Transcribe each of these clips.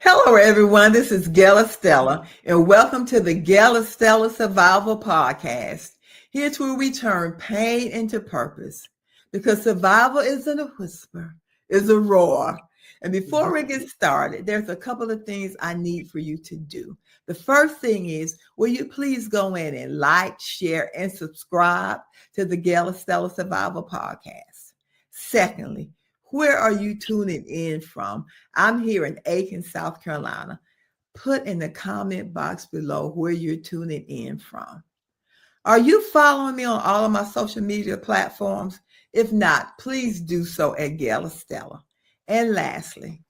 Hello, everyone. This is Gail Estella, and welcome to the Gail Estella Survival Podcast. Here's where we turn pain into purpose, because survival isn't a whisper, it's a roar. And before we get started, there's a couple of things I need for you to do. The first thing is, will you please go in and like, share, and subscribe to the Gail Estella Survival Podcast? Secondly, where are you tuning in from? I'm here in Aiken, South Carolina. Put in the comment box below where you're tuning in from. Are you following me on all of my social media platforms? If not, please do so at Gail Estella. And lastly,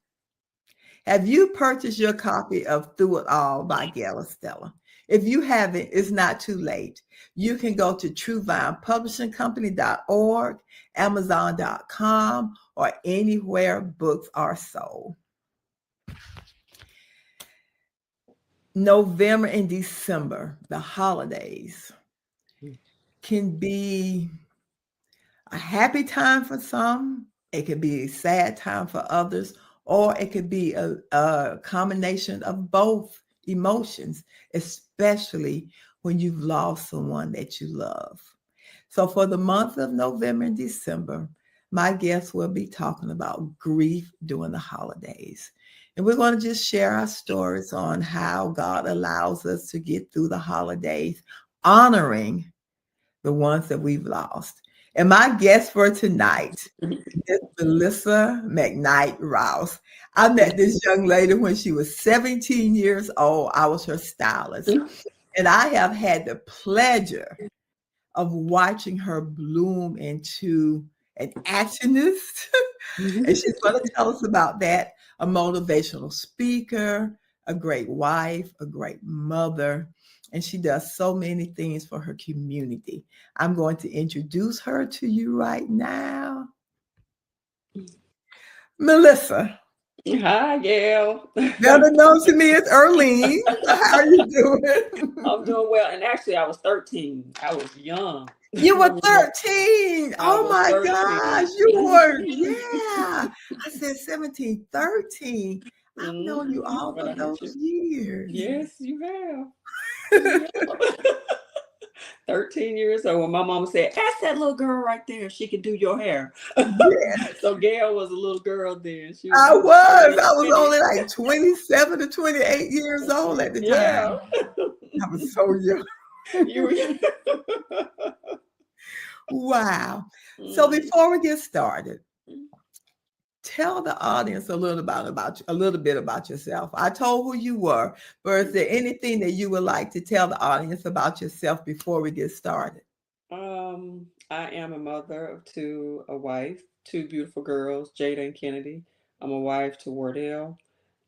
have you purchased your copy of Through It All by Gail Estella? If you haven't, it's not too late. You can go to truevinepublishingcompany.org, amazon.com, or anywhere books are sold. November and December, the holidays, can be a happy time for some. It could be a sad time for others, or it could be a combination of both emotions, especially when you've lost someone that you love. So for the month of November and December, my guests will be talking about grief during the holidays. And we're going to just share our stories on how God allows us to get through the holidays, honoring the ones that we've lost. And my guest for tonight is Melissa McKnight Rouse. I met this young lady when she was 17 years old. I was her stylist. And I have had the pleasure of watching her bloom into an actionist. And she's going to tell us about that. A motivational speaker, a great wife, a great mother. And she does so many things for her community. I'm going to introduce her to you right now. Melissa. Hi, Gail. Better known to me as Erlene. How are you doing? I'm doing well. And actually, I was 13. I was young. You were 13. Oh my 13. gosh. You were, yeah. I said 17, 13. I've known you all of those years. Yes, you have. 13 years old. When my mama said, ask that little girl right there if she could do your hair. Yes. So Gail was a little girl then. I was only like 27 to 28 years old at the time. I was so young. Wow. So before we get started, tell the audience a little bit about yourself. I told who you were, but is there anything that you would like to tell the audience about yourself before we get started? I am a mother of two, a wife, two beautiful girls, Jada and Kennedy. I'm a wife to Wardell.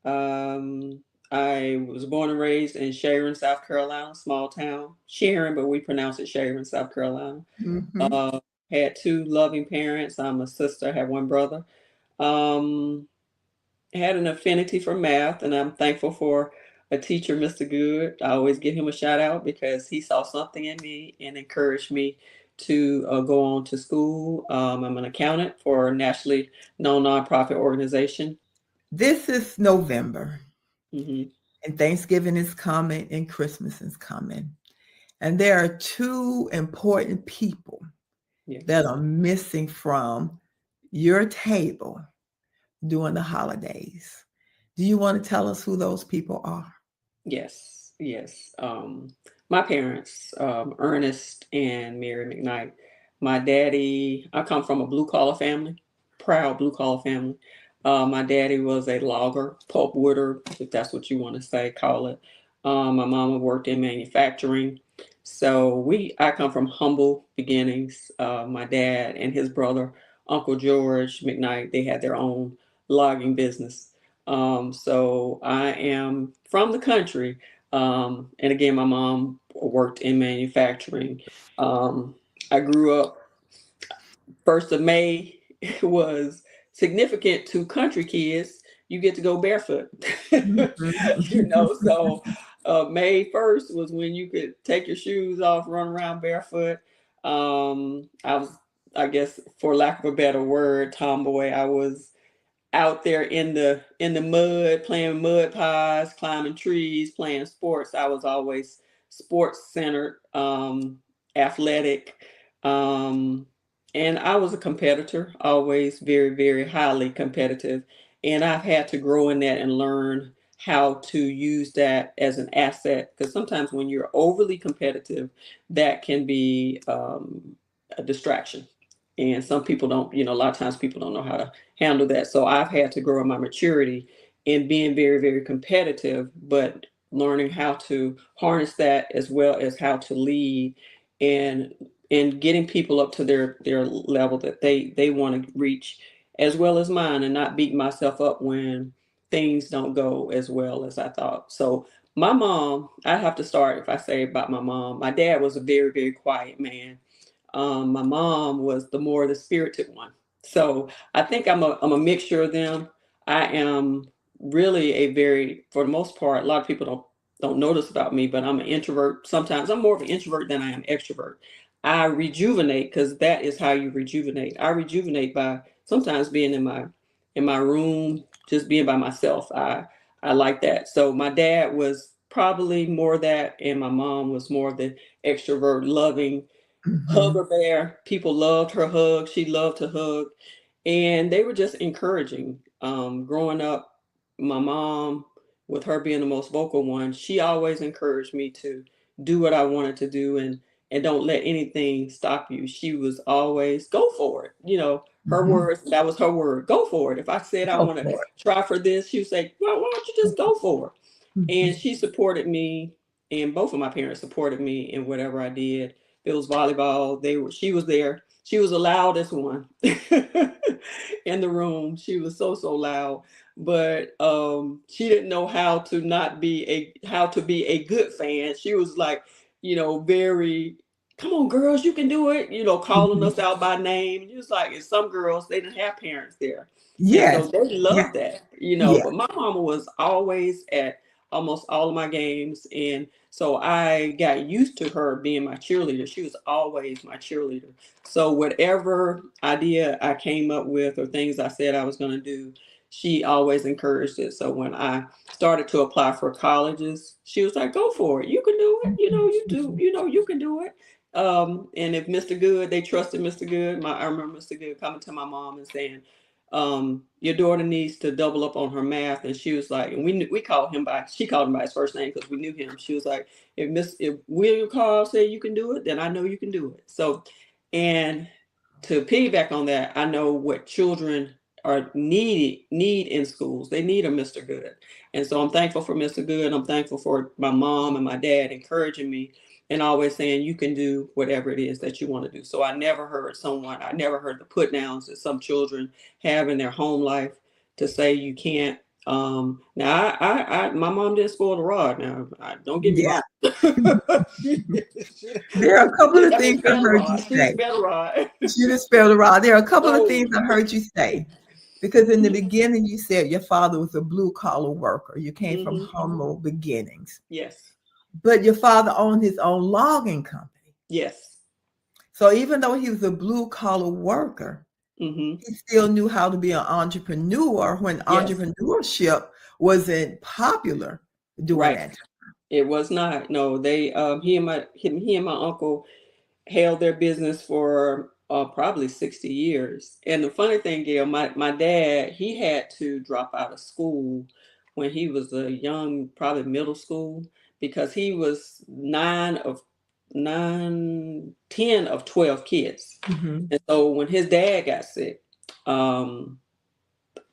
I was born and raised in Sharon, South Carolina, small town. Sharon, but we pronounce it Sharon, South Carolina. Mm-hmm. Had two loving parents. I'm a sister, I have one brother. Had an affinity for math, and I'm thankful for a teacher, Mr. Good. I always give him a shout out because he saw something in me and encouraged me to go on to school. I'm an accountant for a nationally known nonprofit organization. This is November, Mm-hmm. and Thanksgiving is coming, and Christmas is coming. And there are two important people that are missing from your table during the holidays. Do you want to tell us who those people are? Yes. My parents, Ernest and Mary McKnight. My daddy, I come from a blue collar family, proud blue collar family. My daddy was a logger, pulp wooder, if that's what you want to say, call it. My mama worked in manufacturing. So I come from humble beginnings. My dad and his brother, Uncle George McKnight, they had their own logging business. So I am from the country. And again, my mom worked in manufacturing. I grew up, 1st of May was significant to country kids. You get to go barefoot, so May 1st was when you could take your shoes off, run around barefoot. I was, I guess, for lack of a better word, tomboy. I was out there in the mud, playing mud pies, climbing trees, playing sports. I was always sports centered, athletic, um, and I was a competitor, always very, very highly competitive. And I've had to grow in that and learn how to use that as an asset, because sometimes when you're overly competitive, that can be a distraction. And some people don't, a lot of times people don't know how to handle that. So I've had to grow in my maturity in being very, very competitive, but learning how to harness that as well as how to lead and getting people up to their level that they want to reach as well as mine, and not beating myself up when things don't go as well as I thought. So my mom, I have to start if I say about my mom. My dad was a very, very quiet man. My mom was the more the spirited one. So I think I'm a mixture of them. I am really a very, for the most part, a lot of people don't notice about me, but I'm an introvert. Sometimes I'm more of an introvert than I am extrovert. I rejuvenate because that is how you rejuvenate. I rejuvenate by sometimes being in my room, just being by myself. I like that. So my dad was probably more that, and my mom was more the extrovert, loving, Hmm. hugger bear. People loved her hug. She loved to hug. And they were just encouraging. Growing up, my mom, with her being the most vocal one, she always encouraged me to do what I wanted to do, and don't let anything stop you. She was always go for it. Her Hmm. words, that was her word. Go for it. If I said I Go want to for it. try for this, she would say, well, why don't you just go for it? And Mhm. she supported me, and both of my parents supported me in whatever I did. If it was volleyball, she was there. She was the loudest one in the room. She was so loud. But she didn't know how to be a good fan. She was like, very, come on girls, you can do it, calling Mhm. us out by name. It was like, and some girls, they didn't have parents there. And so Yes. they Yes. loved that, Yeah. but my mama was always at almost all of my games. And so I got used to her being my cheerleader. She was always my cheerleader. So whatever idea I came up with or things I said I was going to do, she always encouraged it. So when I started to apply for colleges, she was like, go for it. You can do it. Mhm. You do, you can do it. And if Mr. Good, they trusted Mr. Good. I remember Mr. Good coming to my mom and saying, your daughter needs to double up on her math. And she was like, and we called him by, she called him by his first name because we knew him. She was like, if William Carl said you can do it, then I know you can do it. So, and to piggyback on that, I know what children are need in schools. They need a Mr. Good. And so I'm thankful for Mr. Good. I'm thankful for my mom and my dad encouraging me and always saying you can do whatever it is that you want to do. So I never heard the put downs that some children have in their home life to say you can't. Now my mom didn't spoil the rod. Now, don't get me Yeah. wrong. There are a couple of I mean, things I spell the heard you rod. She didn't say. spell the rod. You didn't spell the rod. There are a couple of No. things I heard you say. Because in the beginning, you said your father was a blue collar worker. You came from Hmm. humble beginnings. Yes. But your father owned his own logging company. Yes. So even though he was a blue collar worker, Hmm. he still knew how to be an entrepreneur when Yes. entrepreneurship wasn't popular during Right. that It was not. No, they he and my uncle held their business for probably 60 years. And the funny thing, Gail, my dad, he had to drop out of school when he was a young, probably middle school, because he was nine, 10 of 12 kids. time. And so when his dad got sick, um,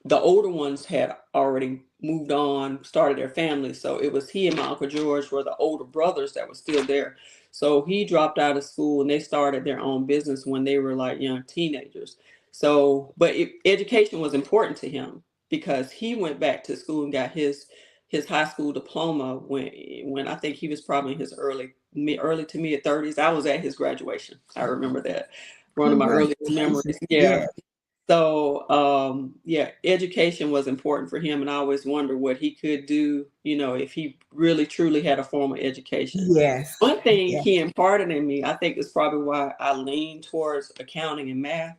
the older ones had already moved on, started their families. So it was he and my Uncle George were the older brothers that were still there. So he dropped out of school and they started their own business when they were like young teenagers. So, but education was important to him because he went back to school and got his high school diploma when I think he was probably in his early to mid 30s. I was at his graduation. I remember that. One of my earliest Congratulations. memories. Yeah. Yeah. So, yeah, education was important for him, and I always wonder what he could do, if he really truly had a formal education. Yes. One thing Yeah. he imparted in me, I think is probably why I lean towards accounting and math.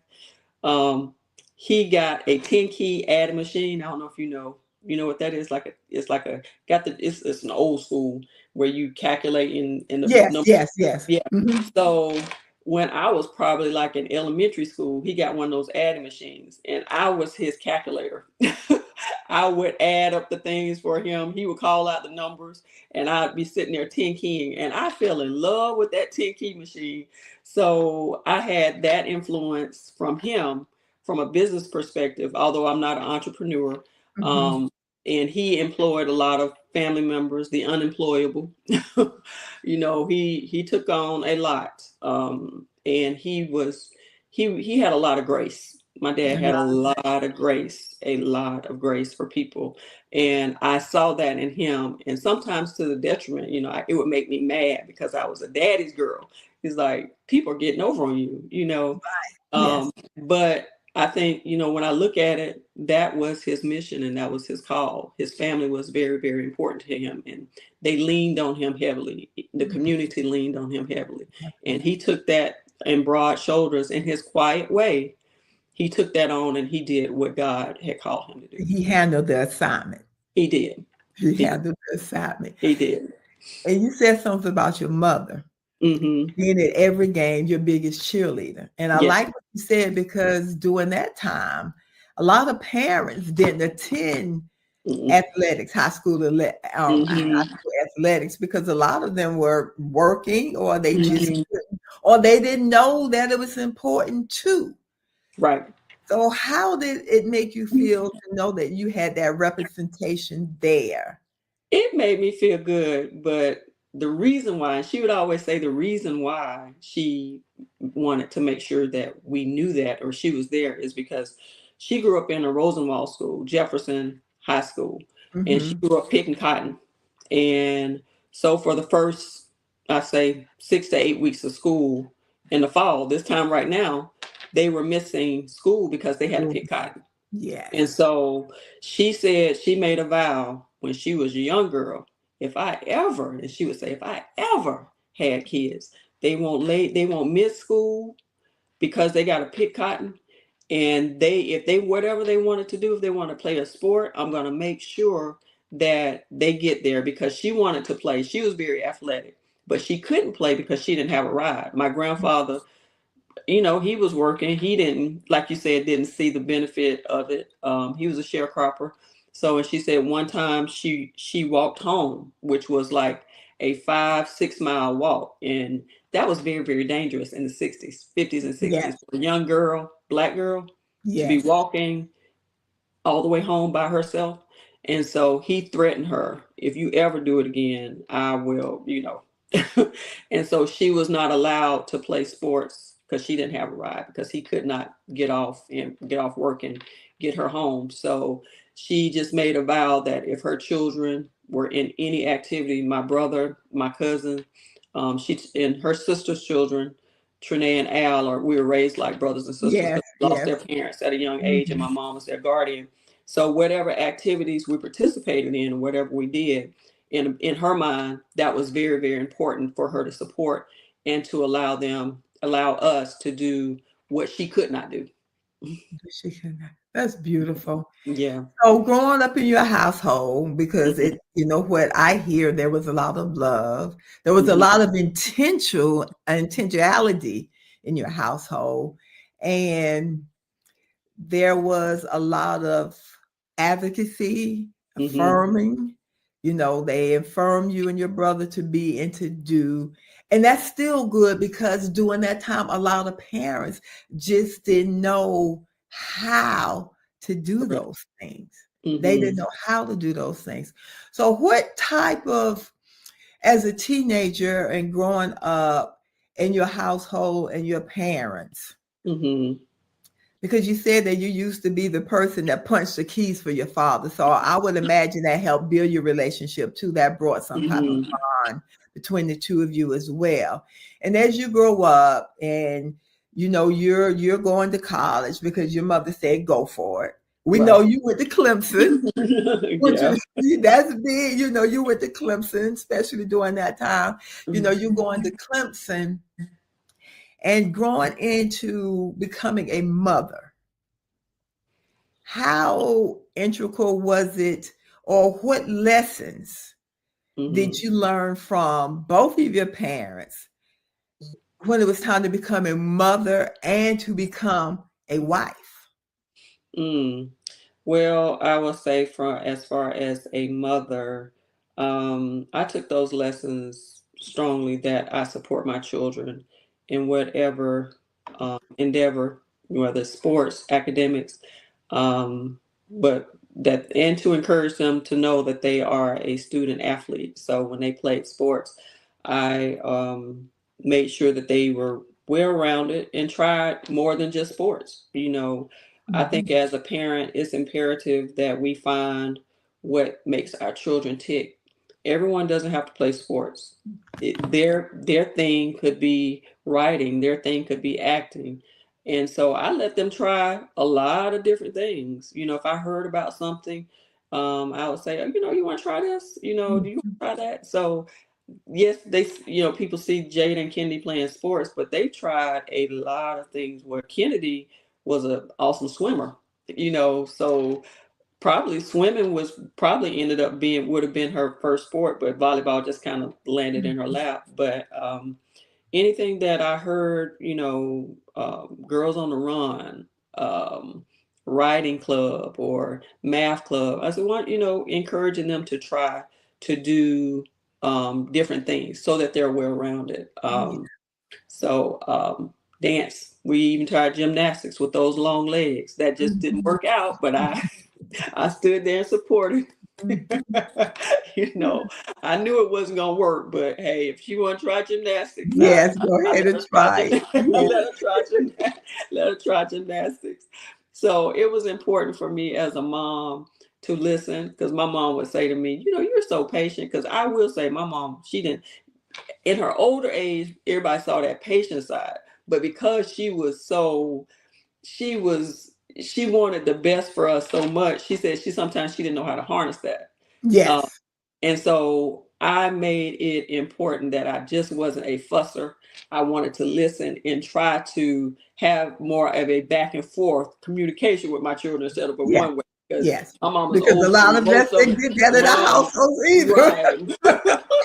Um, he got a 10 key adding machine. I don't know if you know what that is. It's like a got the it's an old school where you calculate in the Yes, number. yes, yes. Yeah. Hmm. So when I was probably like in elementary school, he got one of those adding machines, and I was his calculator. I would add up the things for him. He would call out the numbers, and I'd be sitting there 10 keying. And I fell in love with that 10 key machine. So I had that influence from him from a business perspective, although I'm not an entrepreneur. Hmm. Um, and he employed a lot of family members, the unemployable. He took on a lot, and he had a lot of grace. My dad had a lot of grace for people, and I saw that in him. And sometimes to the detriment, it would make me mad because I was a daddy's girl. He's like, people are getting over on you. Yes. But I think, when I look at it, that was his mission and that was his call. His family was very, very important to him, and they leaned on him heavily. The community leaned on him heavily. And he took that in broad shoulders in his quiet way. He took that on and he did what God had called him to do. He handled the assignment. He did. He He did. handled the assignment. He did. And you said something about your mother Mm-hmm. being at every game, your biggest cheerleader. And I Yes. like what you said, because during that time, a lot of parents didn't attend Mm-hmm. athletics, high school Mm-hmm. athletics, because a lot of them were working, or they just Mm-hmm. couldn't, or they didn't know that it was important too. Right. So how did it make you feel to know that you had that representation there? It made me feel good, but the reason why, she would always say the reason why she wanted to make sure that we knew that or she was there is because she grew up in a Rosenwald school, Jefferson High School, and she Hmm. grew up picking cotton. And so for the first, I say, 6 to 8 weeks of school in the fall, this time right now, they were missing school because they had to pick cotton. And Yes. so she said she made a vow when she was a young girl, and she would say, if I ever had kids, they won't miss school because they got to pick cotton. And if they, whatever they wanted to do, if they want to play a sport, I'm going to make sure that they get there, because she wanted to play. She was very athletic, but she couldn't play because she didn't have a ride. My grandfather, he was working. He didn't, like you said, didn't see the benefit of it. He was a sharecropper. So, and she said one time she walked home, which was like a 5-6 mile walk, and that was very, very dangerous in the 60s, 50s, and 60s. Yes. For a young girl, black girl, to be Yes. walking all the way home by herself. And so he threatened her, if you ever do it again, I will. And so she was not allowed to play sports because she didn't have a ride, because he could not get off work and get her home. So she just made a vow that if her children were in any activity, my brother, my cousin, she and her sister's children, Trinae and Al, we were raised like brothers and sisters Yes. because they lost Yes. their parents at a young age, and Mhm. my mom was their guardian. So whatever activities we participated in, whatever we did, in her mind, that was very, very important for her to support and to allow us to do what she could not do. That's beautiful. Yeah. So growing up in your household, because what I hear, there was a lot of love. There was a Hmm. lot of intentionality in your household. And there was a lot of advocacy, Hmm. affirming. They affirm you and your brother to be and to do. And that's still good, because during that time, a lot of parents just didn't know how to do Correct. those things. They didn't Hmm. know how to do those things. So, what type of, as a teenager and growing up in your household and your parents, Hmm. because you said that you used to be the person that punched the keys for your father. So I would imagine that helped build your relationship too. That brought some type of Hmm. bond between the two of you as well. And as you grow up and you're going to college because your mother said go for it. We Right. know you went to Clemson, which Yeah. is that's big. You went to Clemson, especially during that time. You're going to Clemson and growing into becoming a mother. how integral was it, or what lessons did Mm-hmm. you learn from both of your parents when it was time to become a mother and to become a wife? Mm. Well, I will say from as far as a mother, I took those lessons strongly that I support my children in whatever endeavor, whether it's sports, academics, um, but that and to encourage them to know that they are a student athlete. So when they played sports, I made sure that they were well rounded and tried more than just sports. I think Mhm. as a parent, it's imperative that we find what makes our children tick. Everyone doesn't have to play sports. Their thing could be writing, their thing could be acting. And so I let them try a lot of different things. If I heard about something, I would say, you want to try this? Do you Mhm. want to try that? So yes, people see Jada and Kennedy playing sports, but they tried a lot of things where Kennedy was an awesome swimmer, so probably swimming was probably ended up being would have been her first sport, but volleyball just kind of landed in her Mhm. lap. But anything that I heard, Girls on the Run, writing club or math club, I said, well, encouraging them to try to do different things so that they're well rounded. Yeah. So dance. We even tried gymnastics with those long legs. That just didn't Mhm. work out, but I stood there and supported. Mhm. you know, I knew it wasn't gonna work, but hey, if she want to try gymnastics, Yes, go I ahead let and her try try it. let Yes. her try let her try gymnastics. So it was important for me as a mom to listen because my mom would say to me, you're so patient. Because I will say, my mom, she didn't in her older age, everybody saw that patient side, but because she was she wanted the best for us so much. She said she didn't know how to harness that. Um, Yes. and so I made it important that I just wasn't a fusser. I wanted to listen and try to have more of a back and forth communication with my children instead of a Yes. one way. Because Yes. my mom was Because a old lot school. of us Most of didn't it, get that in our mom, households either. right.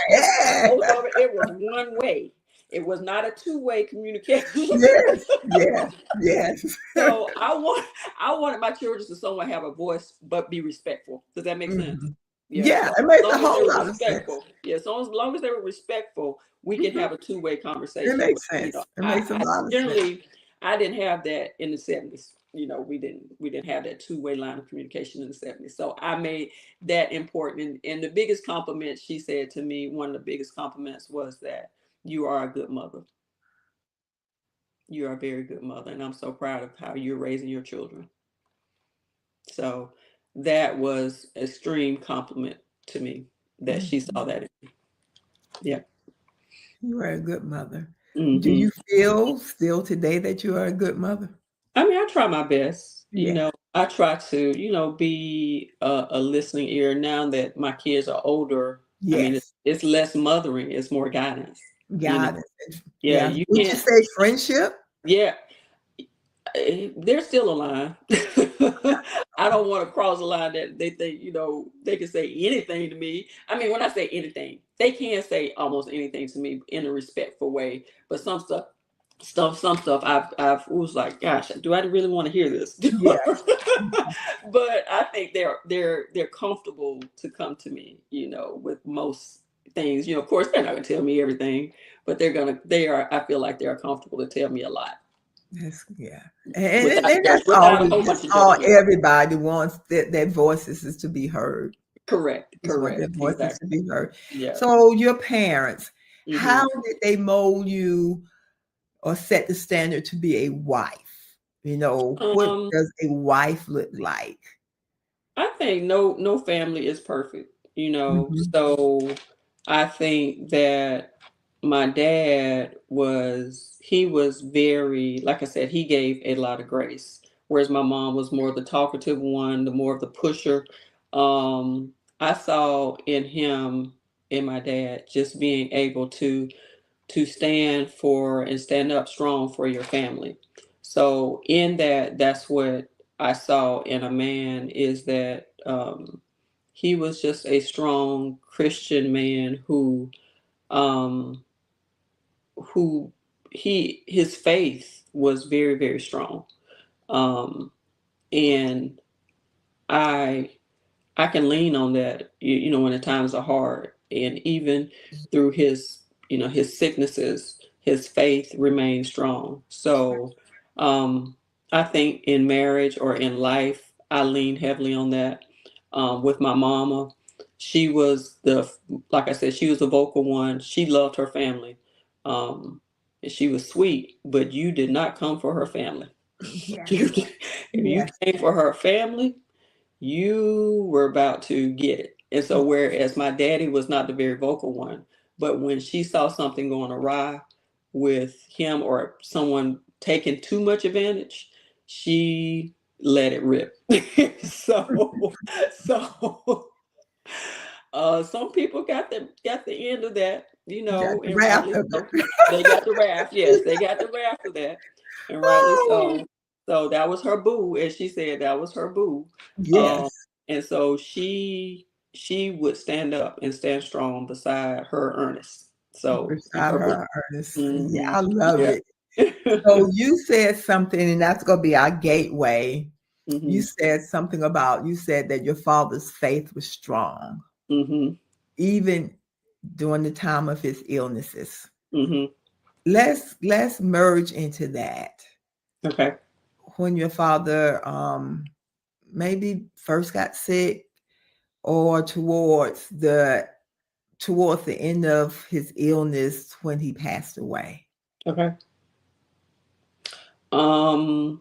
Yeah. Most of it was one way. It was not a two-way communication. Yes. Yes. Yes. So I wanted my children to somewhat have a voice, but be respectful. Does that make sense? Mhm. Yeah. Yeah, So it as makes a long as they whole were lot of sense. respectful, yeah. So as long as they were respectful, we can Mhm. have a two-way It conversation. But makes sense. It makes a I lot of sense. generally I didn't have that in the 70s. We didn't have that two-way line of communication in the 70s. So I made that important. And the biggest compliment she said to me, one of the biggest compliments was that you are a good mother. You are a very good mother, and I'm so proud of how you're raising your children. So that was extreme compliment to me that she saw Mhm. that. Yeah. You are a good mother. Do Hmm. you feel still today that you are a good mother? I mean, I try my best. Yeah. I try to, be a listening ear now that my kids are older. I mean, Yes. it's less mothering, it's more guidance. You know, Got it. yeah, Yeah. you Would you can't. say friendship? Yeah, there's still a line. I don't want to cross a line that they think, they can say anything to me. I mean, when I say anything, they can say almost anything to me in a respectful way. But some stuff I've was like, gosh, do I really want to hear this? Yes. Mhm. But I think they're comfortable to come to me, with most things. Of course, they're not gonna tell me everything, but they are. I feel like they are comfortable to tell me a lot Yeah. And without without a whole bunch that's of all judgment. everybody wants, that their voices is to be heard. Correct, Just want their correct, voices to exactly. be heard. Yeah. So your parents, how Hmm. did they mold you or set the standard to be a wife? What Um, does a wife look like? I think no family is perfect, Mhm. So I think that my dad he was very, like I said, he gave a lot of grace, whereas my mom was more the talkative one, the more of the pusher. I saw in my dad just being able to stand for and stand up strong for your family. So in that, that's what I saw in a man is that he was just a strong Christian man um, who his faith was very, very strong. Um, and I I can lean on that, when the times are hard. And even through his sicknesses, his faith remains strong. So um, I think in marriage or in life, I lean heavily on that. With my mama, she was like I said, she was the vocal one. She loved her family. Um, and she was sweet, but you did not come for her family. Yes. If you Yes. came for her family, you were about to get it. And so, whereas my daddy was not the very vocal one, but when she saw something going awry with him or someone taking too much advantage, she let it rip. so, so some people got the end of that, Got the and wrath rightly of so. it. They got the wrath. Yes, they got the wrath of that, and rightly Oh, so. So that was her boo, as she said, that was her boo. Um, yes. and so she would stand up and stand strong beside her Ernest. So and Beside her boo. her, Ernest. Yeah, Hmm. I love Yeah. it. So you said something, and that's going to be our gateway. You Hmm. said that your father's faith was strong, Hmm. even during the time of his illnesses. Hmm. Let's merge into that. Okay. When your father maybe first got sick, or towards the end of his illness when he passed away. Okay. Um,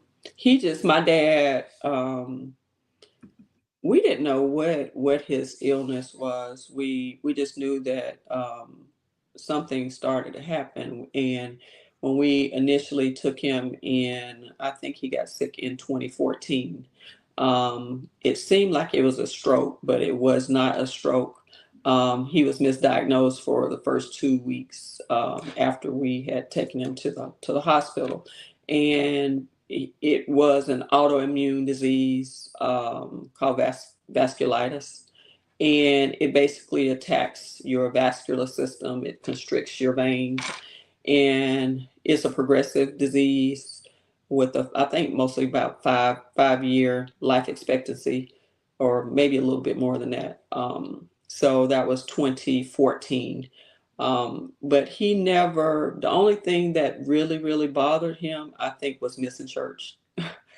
my dad. We didn't know what his illness was. We just knew that something started to happen. And when we initially took him in, I think he got sick in 2014. It seemed like it was a stroke, but it was not a stroke. He was misdiagnosed for the first 2 weeks after we had taken him to the hospital, and it was an autoimmune disease called vasculitis, and it basically attacks your vascular system. It constricts your veins, and it's a progressive disease with I think mostly about five-year life expectancy, or maybe a little bit more than that. So that was 2014. But he never. The only thing that really really bothered him, I think, was missing church,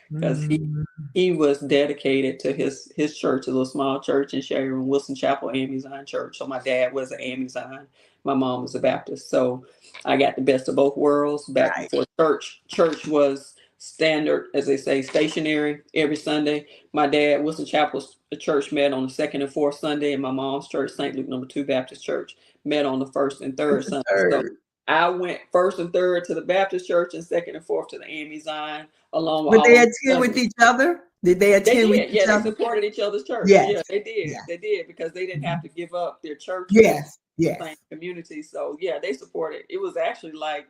because Mm, he was dedicated to his church, a little small church in Sharon, Wilson Chapel AME Zion Church. So my dad was an AME Zion, my mom was a Baptist. So I got the best of both worlds. Back right. before church was standard, as they say, stationary every Sunday. My dad, Wilson Chapel's church, met on the second and fourth Sunday, and my mom's church, St. Luke Number 2 Baptist Church, met on the first and third That's the Sunday. So third. I went first and third to the Baptist church and second and fourth to the AME Zion, along with Would all they of my attend with cousins. each other? Did they They attend with did. each Yeah, they other? supported each other's church. Yes. Yeah, they did. Yes. They did, because they didn't have Mhm. to give up their church because Yes. it's the Yes. same community. So yeah, they supported. It was actually like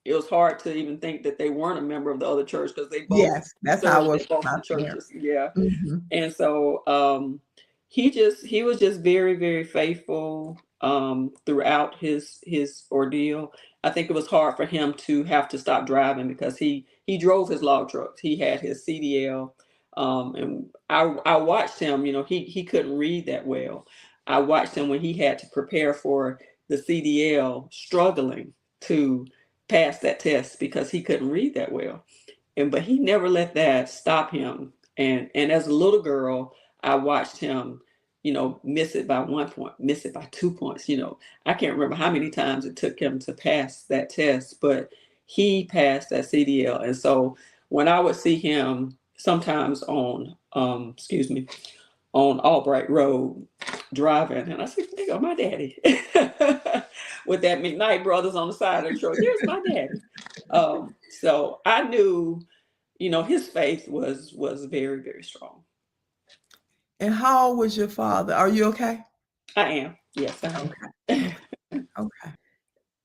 it was hard to even think that they weren't a member of the other church, because they both Yes. That's how it served was at both with of my the parents. churches. Yeah. Mhm. And so he was just very very faithful throughout his ordeal. I think it was hard for him to have to stop driving, because he drove his log trucks. He had his CDL, and I watched him. He couldn't read that well. I watched him when he had to prepare for the CDL, struggling to pass that test because he couldn't read that well. But he never let that stop him. And as a little girl, I watched him, miss it by 1 point, miss it by 2 points. I can't remember how many times it took him to pass that test, but he passed that CDL. And so when I would see him sometimes on Albright Road driving, and I said, "There go my daddy," with that McKnight brothers on the side of the truck. There's my daddy. So I knew, his faith was very very strong. And how old was your father? Are you okay? I am. Yes, I Okay. am. Okay. Okay.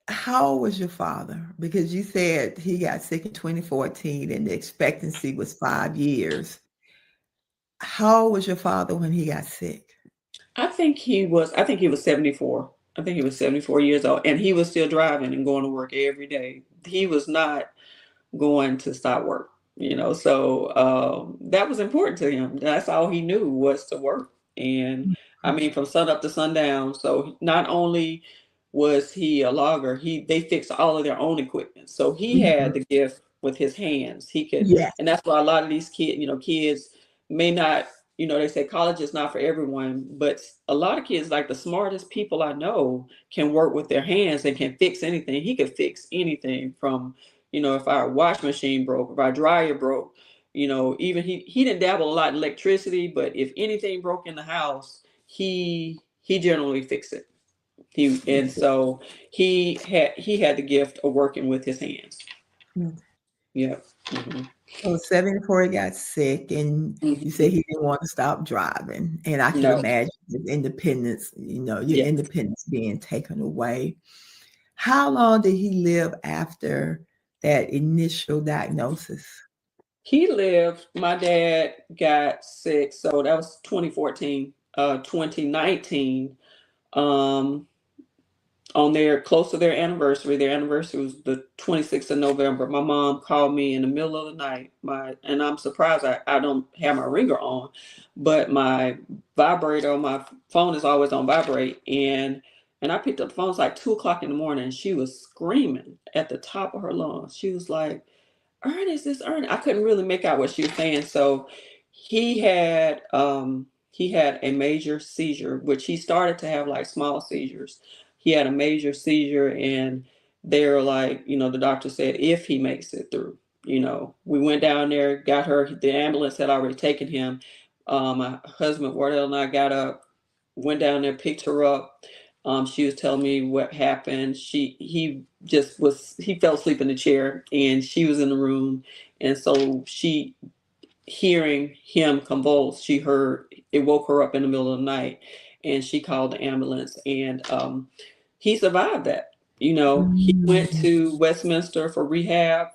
How old was your father? Because you said he got sick in 2014 and the expectancy was 5 years. How old was your father when he got sick? I think he was 74. I think he was 74 years old, and he was still driving and going to work every day. He was not going to stop work, so that was important to him. That's all he knew was to work. And I mean, from sun up to sundown. So not only was he a logger, they fixed all of their own equipment. So he Mhm. had the gift with his hands. He could, Yes. and that's why a lot of these kids may not, they say college is not for everyone, but a lot of kids, like the smartest people I know, can work with their hands and can fix anything. He could fix anything from, if our wash machine broke, if our dryer broke, even he didn't dabble a lot in electricity, but if anything broke in the house, he generally fixed it. And so he had the gift of working with his hands. Mm. Yeah. Hmm. So 74, he got sick, and you Hmm. said he didn't want to stop driving. And I can No. imagine his independence, your Yeah. independence being taken away. How long did he live after that initial diagnosis? My dad got sick, so that was 2014. 2019, um, on their close to their anniversary. Their anniversary was the 26th of November. My mom called me in the middle of the night. And I'm surprised I don't have my ringer on, but my vibrator on my phone is always on vibrate. And I picked up the phone. It's like 2 o'clock in the morning. And she was screaming at the top of her lungs. She was like, Ernest, this Ernest. I couldn't really make out what she was saying. So he had a major seizure, which he started to have like small seizures. He had a major seizure, and they're like, the doctor said if he makes it through, we went down there, got her. The ambulance had already taken him. My husband Wardell and I got up, went down there, picked her up. She was telling me what happened. He fell asleep in the chair, and she was in the room. And so hearing him convulse, she heard it, woke her up in the middle of the night, and she called the ambulance. And he survived that. He went Mm. to Westminster for rehab.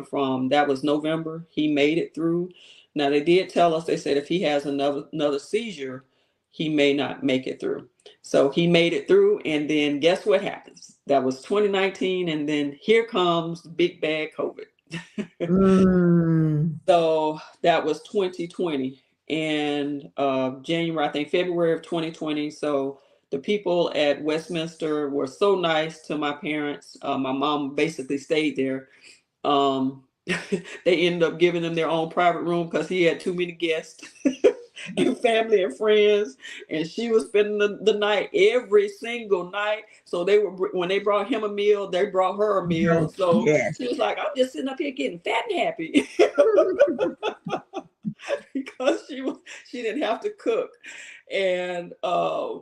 From that was November. He made it through. Now they did tell us, they said if he has another seizure, he may not make it through. So he made it through, and then guess what happens? That was 2019, and then here comes big bad COVID. Mm. So that was 2020, and January, I think February of 2020. So the people at Westminster were so nice to my parents. My mom basically stayed there. Um, they ended up giving them their own private room because he had too many guests and family and friends, and she was spending the night every single night. So when they brought him a meal, they brought her a meal. So Yes. she was like, "I'm just sitting up here getting fat and happy." Because she didn't have to cook. And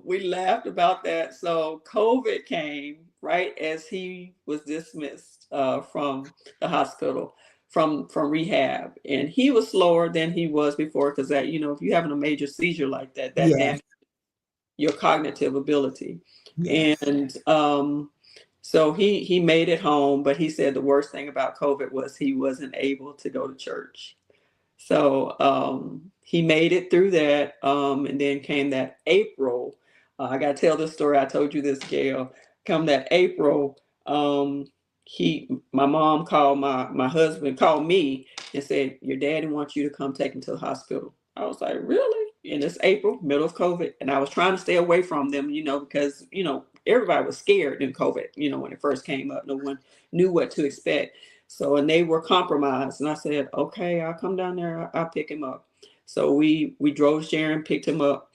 we laughed about that. So COVID came right as he was dismissed from the hospital, from rehab, and he was slower than he was before, because that, if you're having a major seizure like that, that Yes. damages your cognitive ability. Yes. And so he made it home, but he said the worst thing about COVID was he wasn't able to go to church. So he made it through that, and then came that April. I got to tell this story. I told you this, Gail. Come that April, my mom called my husband, called me and said, "Your daddy wants you to come take him to the hospital." I was like, "Really?" And it's April, middle of COVID, and I was trying to stay away from them, because everybody was scared in COVID. When it first came up, no one knew what to expect. So, and they were compromised. And I said, "Okay, I'll come down there. I'll pick him up." So we drove Sharon, picked him up,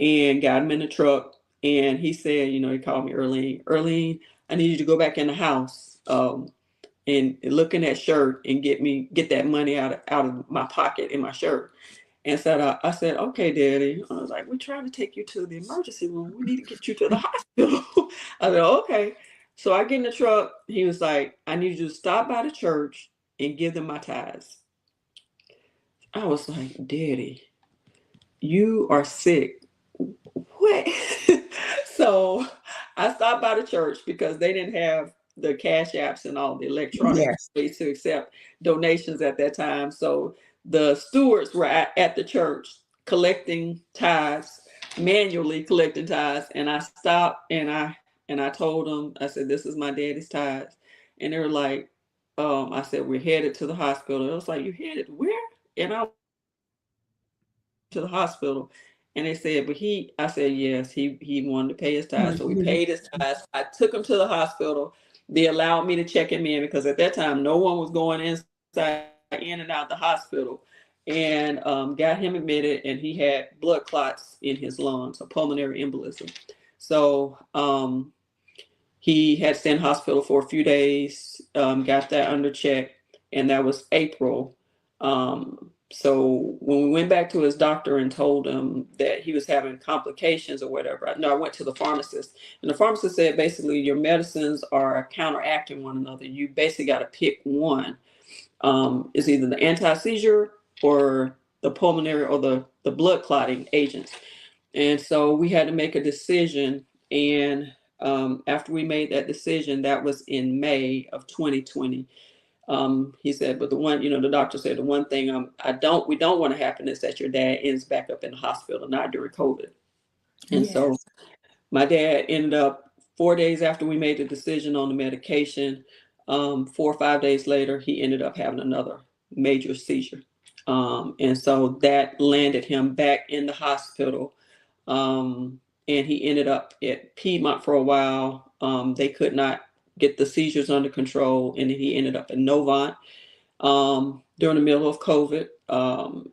and got him in the truck. And he said, he called me early. Early, I need you to go back in the house, and look in that shirt and get that money out of my pocket in my shirt. And said, I said, "Okay, Daddy." I was like, "We're trying to take you to the emergency room. We need to get you to the hospital." I said, "Okay." So I get in the truck. He was like, "I need you to stop by the church and give them my tithes." I was like, "Daddy, you are sick. What?" So I stopped by the church because they didn't have the cash apps and all the electronic Yes. ways to accept donations at that time. So the stewards were at the church. collecting tithes, manually collecting tithes, and I stopped and I told them, I said, "This is my daddy's tithes," and they were like, I said, "We're headed to the hospital." I was like, "You headed where?" And I to the hospital, and they said, "But he," I said, "Yes, he wanted to pay his tithes," so we paid his tithes. I took him to the hospital. They allowed me to check him in because at that time no one was going inside in and out the hospital, and got him admitted, and he had blood clots in his lungs, a pulmonary embolism. So he had to stay in hospital for a few days, got that under check, and that was April. So when we went back to his doctor and told him that he was having complications or whatever, I went to the pharmacist, and the pharmacist said basically your medicines are counteracting one another. You basically got to pick one. It's either the anti-seizure or the pulmonary or the blood clotting agents. And so we had to make a decision. And after we made that decision, that was in May of 2020. He said, but the one, the doctor said, the one thing we don't want to happen is that your dad ends back up in the hospital, not during COVID. And so Yes. my dad ended up 4 days after we made the decision on the medication, 4 or 5 days later, he ended up having another major seizure. And so that landed him back in the hospital. And he ended up at Piedmont for a while. They could not get the seizures under control, and then he ended up in Novant. During the middle of COVID,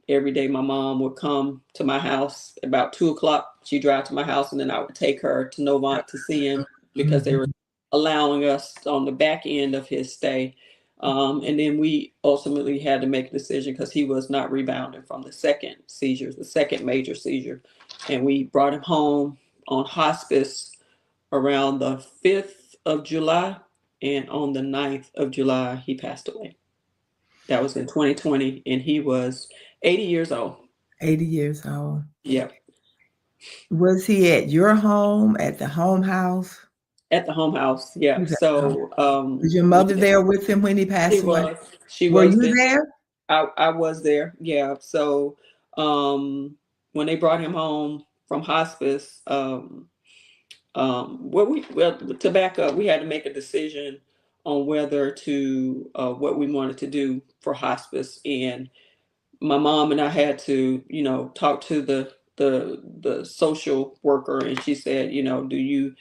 every day my mom would come to my house about 2 o'clock. She'd drive to my house, and then I would take her to Novant to see him because they were Mhm. allowing us on the back end of his stay. And then we ultimately had to make a decision because he was not rebounding from the second seizure, the second major seizure. And we brought him home on hospice around the 5th of July. And on the 9th of July, he passed away. That was in 2020, and he was 80 years old. 80 years old. Yep, Was he at your home, at the home house? at the home house. Yeah. Okay. Oh, So was your when mother there with him when he she passed away? was, she Were was you there. there? I was there. Yeah. So when they brought him home from hospice, to back up, we had to make a decision on whether to what we wanted to do for hospice, and my mom and I had to, talk to the social worker, and she said, do you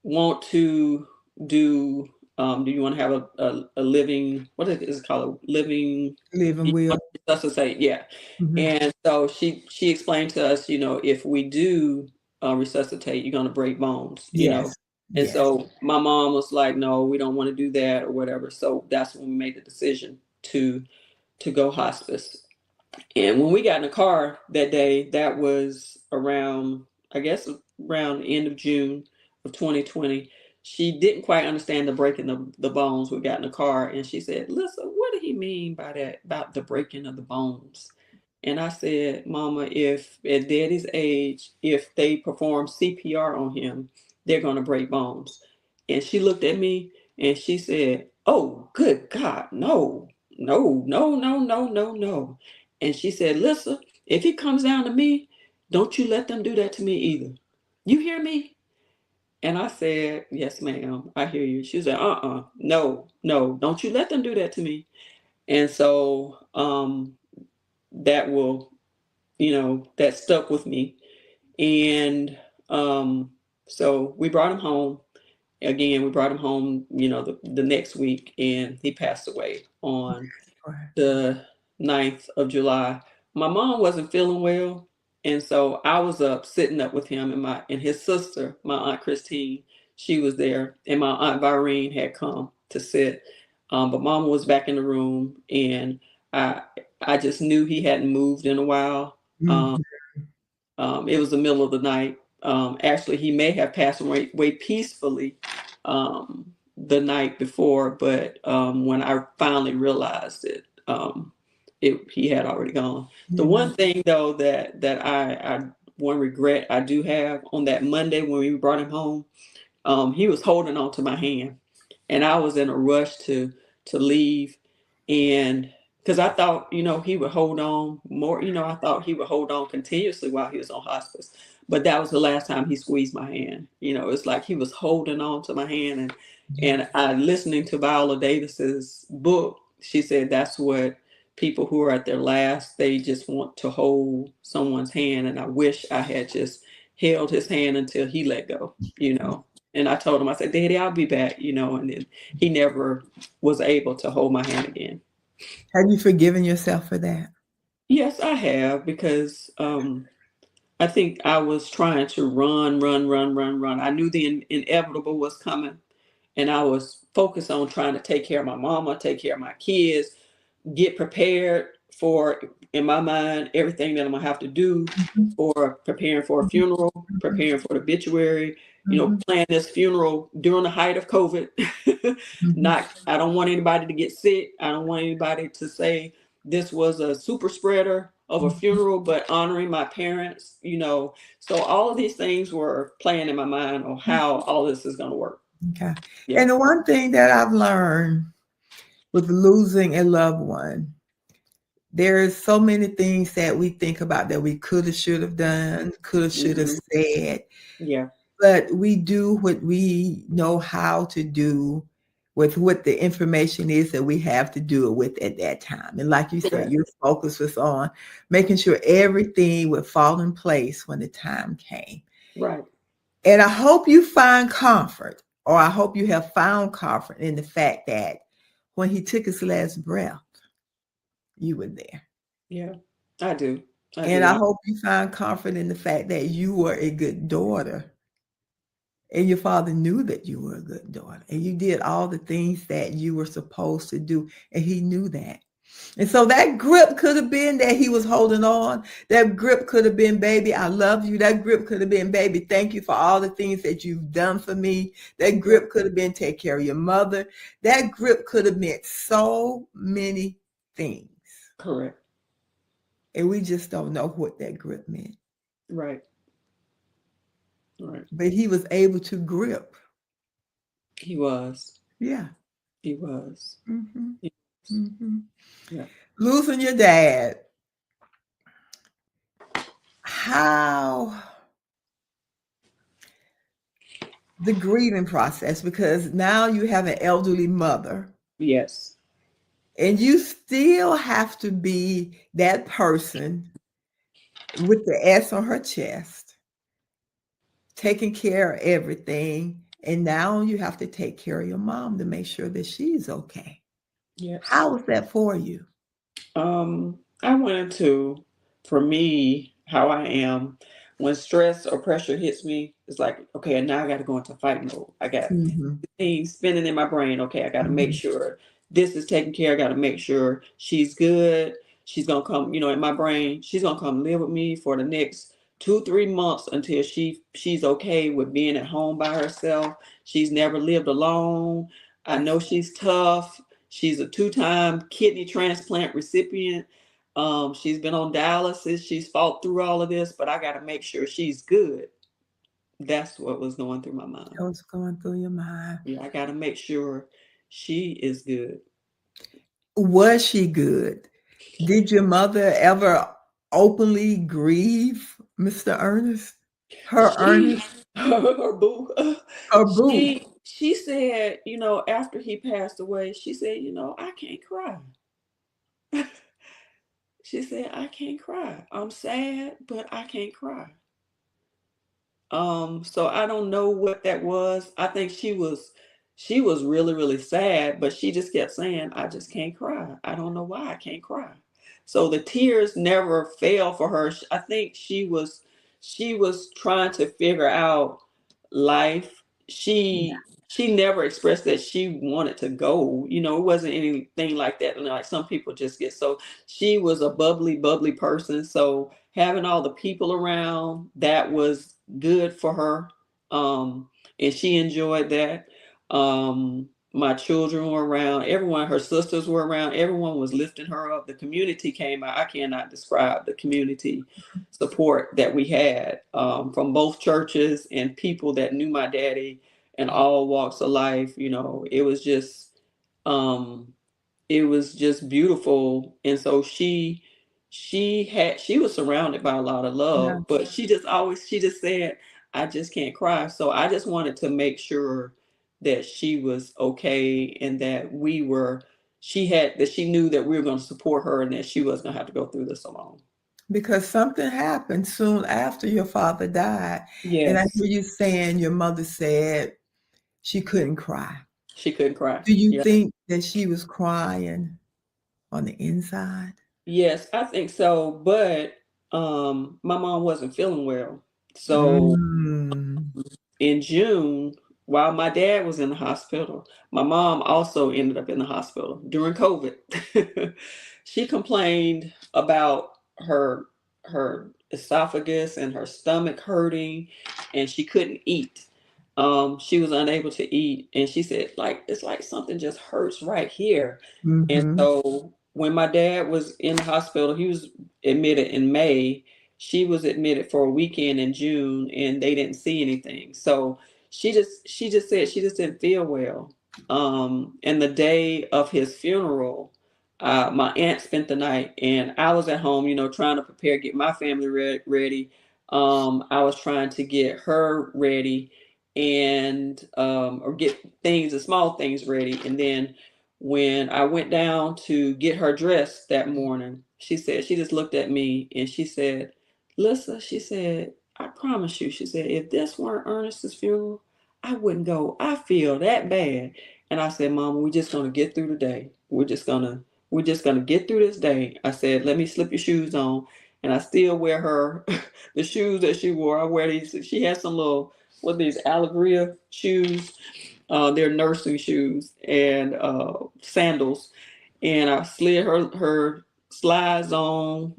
want to do do you want to have a living, what is it called, a living, Living you will. want to resuscitate, yeah. Mhm. And so she explained to us, if we do resuscitate, you're going to break bones. Yes. And Yes. so my mom was like, no, we don't want to do that or whatever. So that's when we made the decision to go hospice. And when we got in the car that day, that was around, I guess, around the end of June of 2020. She didn't quite understand the breaking of the bones. We got in the car, and she said, "Listen, what did he mean by that, about the breaking of the bones?" And I said, "Mama, if at Daddy's age, if they perform CPR on him, they're going to break bones." And she looked at me and she said, "Oh, good God, no, no, no, no, no, no, no." And she said, "Listen, if it comes down to me, don't you let them do that to me either. You hear me?" And I said, "Yes, ma'am, I hear you." She said, no, no, don't you let them do that to me." And so that will, that stuck with me. And so we brought him home. Again, we brought him home, the next week, and he passed away on Right. the 9th of July. My mom wasn't feeling well, and so I was up sitting up with him, and his sister, my aunt Christine, she was there, and my aunt Virene had come to sit. But Mama was back in the room, and I I just knew he hadn't moved in a while. Um, Mhm. it was the middle of the night. Actually, he may have passed away peacefully the night before, but when I finally realized it, he had already gone. The Yeah. one thing though that I one regret I do have on that Monday when we brought him home, he was holding on to my hand, and I was in a rush to leave, and Because I thought, he would hold on more. I thought he would hold on continuously while he was on hospice. But that was the last time he squeezed my hand. It's like he was holding on to my hand. And Yes. I listening to Viola Davis's book, she said that's what people who are at their last, they just want to hold someone's hand. And I wish I had just held his hand until he let go. And I told him, I said, Daddy, I'll be back. And then he never was able to hold my hand again. Have you forgiven yourself for that? Yes, I have, because I think I was trying to run, run, run, run, run. I knew the inevitable was coming, and I was focused on trying to take care of my mama, take care of my kids, get prepared for, in my mind, everything that I'm gonna have to do Mhm, for preparing for a mhm, funeral, preparing for the obituary, mhm, plan this funeral during the height of COVID. mhm, Not, I don't want anybody to get sick. I don't want anybody to say this was a super spreader of a mhm, funeral, but honoring my parents. So all of these things were playing in my mind on how mhm. all this is gonna work. Okay. Yeah. And the one thing that I've learned with losing a loved one, there's so many things that we think about that we could have, should have done, could have, should have Hmm. said, Yeah. but we do what we know how to do with what the information is that we have to do it with at that time. And like you said, Correct. your focus was on making sure everything would fall in place when the time came. Right. And I hope you find comfort, or I hope you have found comfort in the fact that when he took his last breath, you were there. Yeah. I do. I And do. I hope you find comfort in the fact that you were a good daughter and your father knew that you were a good daughter and you did all the things that you were supposed to do. And he knew that. And so that grip could have been that he was holding on. That grip could have been, baby, I love you. That grip could have been, baby, thank you for all the things that you've done for me. That Yeah. grip could have been, take care of your mother. That grip could have meant so many things. Correct. And we just don't know what that grip meant. Right. Right. But he was able to grip. He was. Yeah. He was. Hmm. He was. Hmm. Yeah. Losing your dad, how the grieving process, because now you have an elderly mother Yes. and you still have to be that person with the S on her chest, taking care of everything. And now you have to take care of your mom to make sure that she's okay. Yes. How was that for you? I went into, for me, how I am, when stress or pressure hits me, it's like, okay, now I got to go into fight mode. I got Hmm. things spinning in my brain. Okay, I got to make Hmm. sure this is taken care. I got to make sure she's good. She's gonna come, in my brain. She's gonna come live with me for the next 2, 3 months until she's okay with being at home by herself. She's never lived alone. I know she's tough. She's a 2-time kidney transplant recipient. She's been on dialysis. She's fought through all of this, but I got to make sure she's good. That's what was going through my mind. That was going through your mind. Yeah, I got to make sure she is good. Was she good? Did your mother ever openly grieve Mr. Ernest? Her She, Ernest? her boo, Her boo? she said, after he passed away, she said, I can't cry. She said, I can't cry. I'm sad, but I can't cry. So I don't know what that was. I think she was really, really sad, but she just kept saying, I just can't cry. I don't know why I can't cry. So the tears never fell for her. I think she was trying to figure out life. Yeah. She never expressed that she wanted to go. It wasn't anything like that. And like some people just get so, she was a bubbly, bubbly person. So having all the people around, that was good for her. Um, and she enjoyed that. My children were around, everyone, her sisters were around, everyone was lifting her up. The community came out. I cannot describe the community support that we had, from both churches and people that knew my daddy and all walks of life. It was just, um, it was just beautiful. And so she was surrounded by a lot of Yeah. love, but she just said, I just can't cry. So I just wanted to make sure that she was okay, and that she knew that we were going to support her, and that she wasn't going to have to go through this alone. Because something happened soon after your father died. And I Yes, hear you saying your mother said she couldn't cry. she couldn't cry. Do you Yeah. think that she was crying on the inside? Yes, I think so. But my mom wasn't feeling well. So Mm. in June, while my dad was in the hospital, my mom also ended up in the hospital during COVID. She complained about her her esophagus and her stomach hurting, and she couldn't eat. She was unable to eat, and she said, like, it's like something just hurts right here. And Mhm. so when my dad was in the hospital, he was admitted in May. She was admitted for a weekend in June, and they didn't see anything. So she just said she just didn't feel well. And the day of his funeral, my aunt spent the night, and I was at home, trying to prepare, get my family ready. I was trying to get her ready, and or get things, the small things ready. And then when I went down to get her dressed that morning, she just looked at me and she said, Lissa, she said, I promise you, she said, if this weren't Ernest's funeral, I wouldn't go. I feel that bad. And I said, Mama, we're just gonna get through the day. We're just gonna get through this day. I said, let me slip your shoes on. And I still wear her the shoes that she wore. I wear these. She has some little, what are these, Allegria shoes. They're nursing shoes and sandals. And I slid her slides on,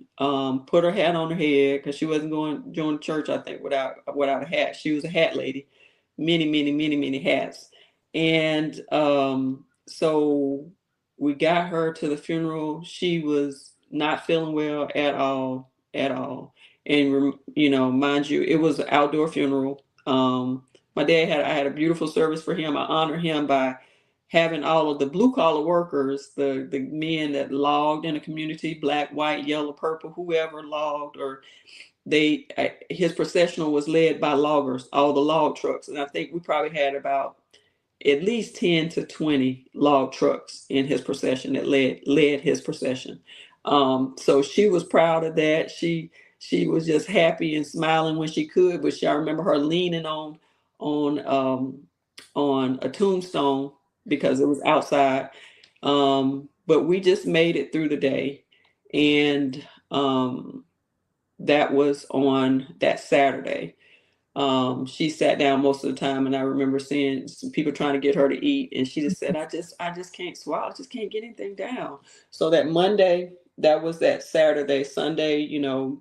put her hat on her head because she wasn't going to join church, I think, without a hat. She was a hat lady, many, many, many, many hats. And so we got her to the funeral. She was not feeling well at all, at all. And mind you, it was an outdoor funeral. I had a beautiful service for him. I honor him by having all of the blue collar workers, the men that logged in the community, black, white, yellow, purple, whoever logged, or his processional was led by loggers, all the log trucks. And I think we probably had about at least 10 to 20 log trucks in his procession that led his procession. So she was proud of that. She was just happy and smiling when she could, but I remember her leaning on on a tombstone because it was outside. But we just made it through the day, and that was on that Saturday. She sat down most of the time, and I remember seeing some people trying to get her to eat, and she just said, I just can't swallow, I just can't get anything down. So that Monday, that was that Saturday, Sunday,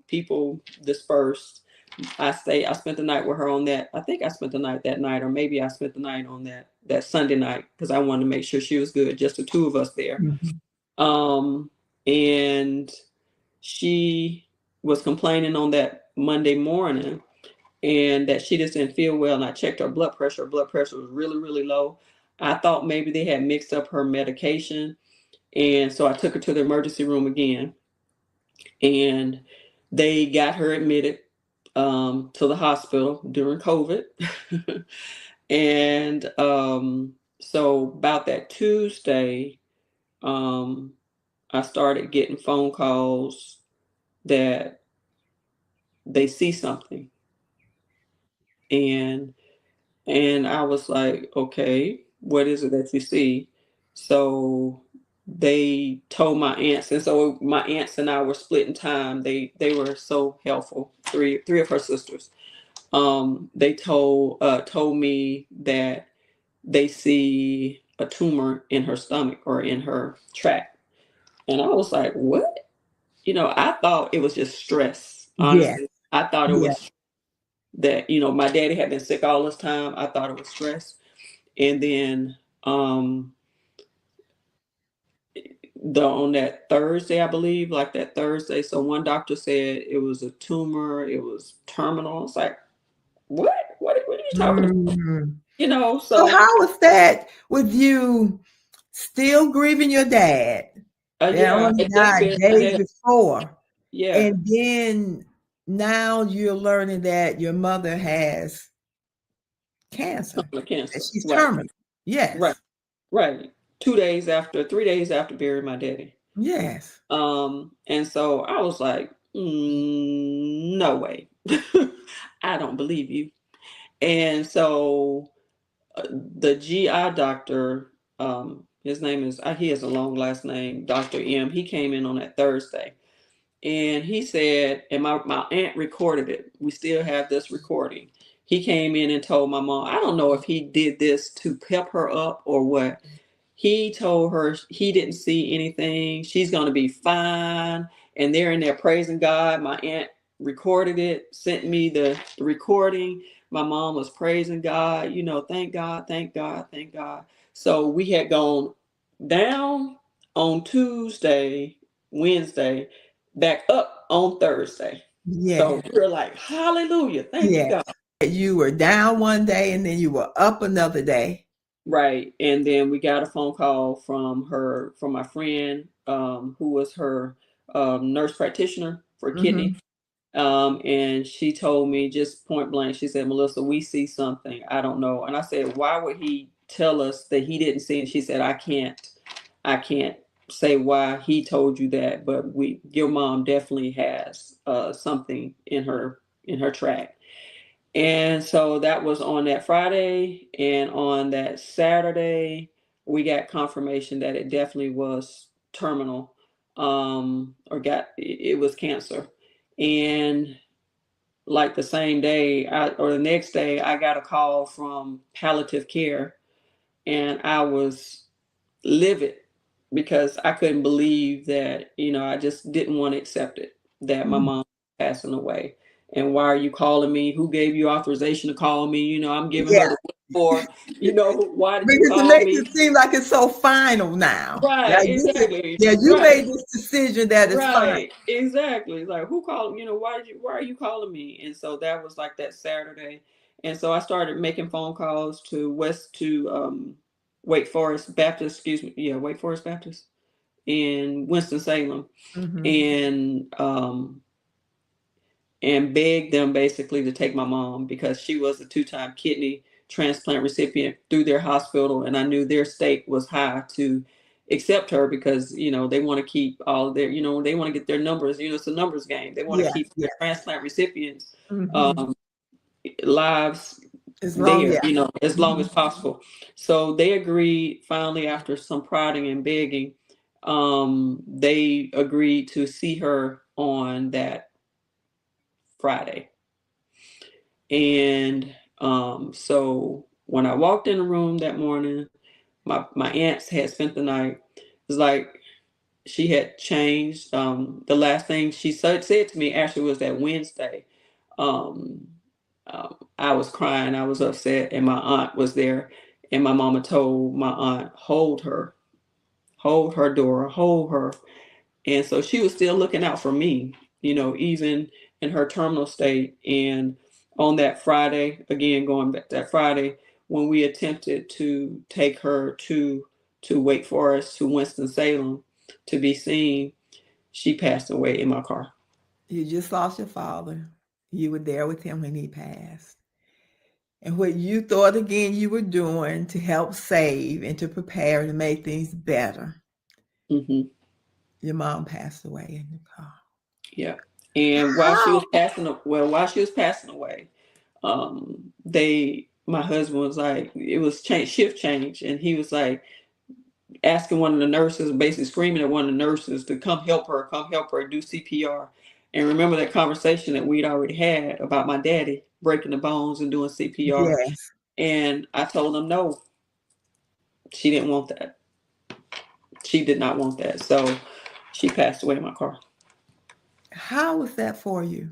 people dispersed. I spent the night with her on that. I think I spent the night that night, or maybe I spent the night on that Sunday night because I wanted to make sure she was good, just the two of us there. Mhm. And she was complaining on that Monday morning, and that she just didn't feel well. And I checked her blood pressure. Her blood pressure was really, really low. I thought maybe they had mixed up her medication. And so I took her to the emergency room again, and they got her admitted to the hospital during COVID. And so about that Tuesday, um, I started getting phone calls that they see something. And I was like, okay, what is it that you see? So they told my aunts, and so my aunts and I were splitting time. They were so helpful. Three of her sisters. They told me that they see a tumor in her stomach or in her tract, and I was like, what? I thought it was just stress. Yes. Honestly, I thought it Yes. was that my daddy had been sick all this time. I thought it was stress. And then on that Thursday, I believe, like that Thursday, so one doctor said it was a tumor, it was terminal. I was like, what? What are you talking about? Mhm. So So how was that with you still grieving your dad that Yeah, only and that's died been my days dad. before. Yeah, And then now you're learning that your mother has cancer, terminal that cancer. she's Right, terminal. right, Yes. right. 3 days after burying my daddy. Yes. And so I was like, no way. I don't believe you. And so the GI doctor, his name is, he has a long last name, Dr. M. He came in on that Thursday. And he said, and my aunt recorded it. We still have this recording. He came in and told my mom, I don't know if he did this to pep her up or what. He told her he didn't see anything. She's going to be fine. And they're in there praising God. My aunt recorded it, sent me the recording. My mom was praising God, thank God, thank God, thank God. So we had gone down on Tuesday, Wednesday, back up on Thursday. So Yeah. we're like, hallelujah, thank you, Yeah. God. You were down one day and then you were up another day. Right. And then we got a phone call from my friend, who was her nurse practitioner for kidney. Hmm. And she told me just point blank, she said, Melissa, we see something. I don't know. And I said, why would he tell us that he didn't see it? She said, I can't say why he told you that, but your mom definitely has something in her track. And so that was on that Friday, and on that Saturday, we got confirmation that it definitely was terminal, it was cancer. And like the same day, or the next day, I got a call from palliative care, and I was livid because I couldn't believe that, I just didn't want to accept it that my mom was passing away. And why are you calling me? Who gave you authorization to call me? I'm giving her Yeah. the for, why did you Because it call makes me? it seem like it's so final now. Right, exactly. Yeah, you Right. made this decision that it's fine. Right, exactly. Like, who called? Why are you calling me? And so that was like that Saturday, and so I started making phone calls to Wake Forest Baptist, excuse me, yeah, Wake Forest Baptist in Winston Salem, Hmm. and begged them basically to take my mom because she was a 2-time kidney transplant recipient through their hospital, and I knew their stake was high to accept her because they want to keep all of their they want to get their numbers. It's a numbers game. They want to Yes, keep their yes. transplant recipients Hmm. um, lives As long, there, yeah. as long Hmm. as possible. So they agreed finally after some prodding and begging. They agreed to see her on that Friday. And so when I walked in the room that morning, my aunts had spent the night. It was like she had changed. The last thing she said to me actually was that Wednesday. Um, I was crying, I was upset, and my aunt was there. And my mama told my aunt, hold her, Dora, hold her. And so she was still looking out for me, even in her terminal state. And on that Friday, again, going back that Friday, when we attempted to take her to Wake Forest, to Winston-Salem to be seen, she passed away in my car. You just lost your father. You were there with him when he passed. And what you thought again you were doing to help save and to prepare to make things better, Hmm. your mom passed away in the car. Yeah. And How? while she was passing away, my husband was like, it was shift change, and he was like asking one of the nurses, basically screaming at one of the nurses to come help her, do CPR. And remember that conversation that we'd already had about my daddy breaking the bones and doing CPR. Yes. And I told him no, she didn't want that. She did not want that. So she passed away in my car. How was that for you?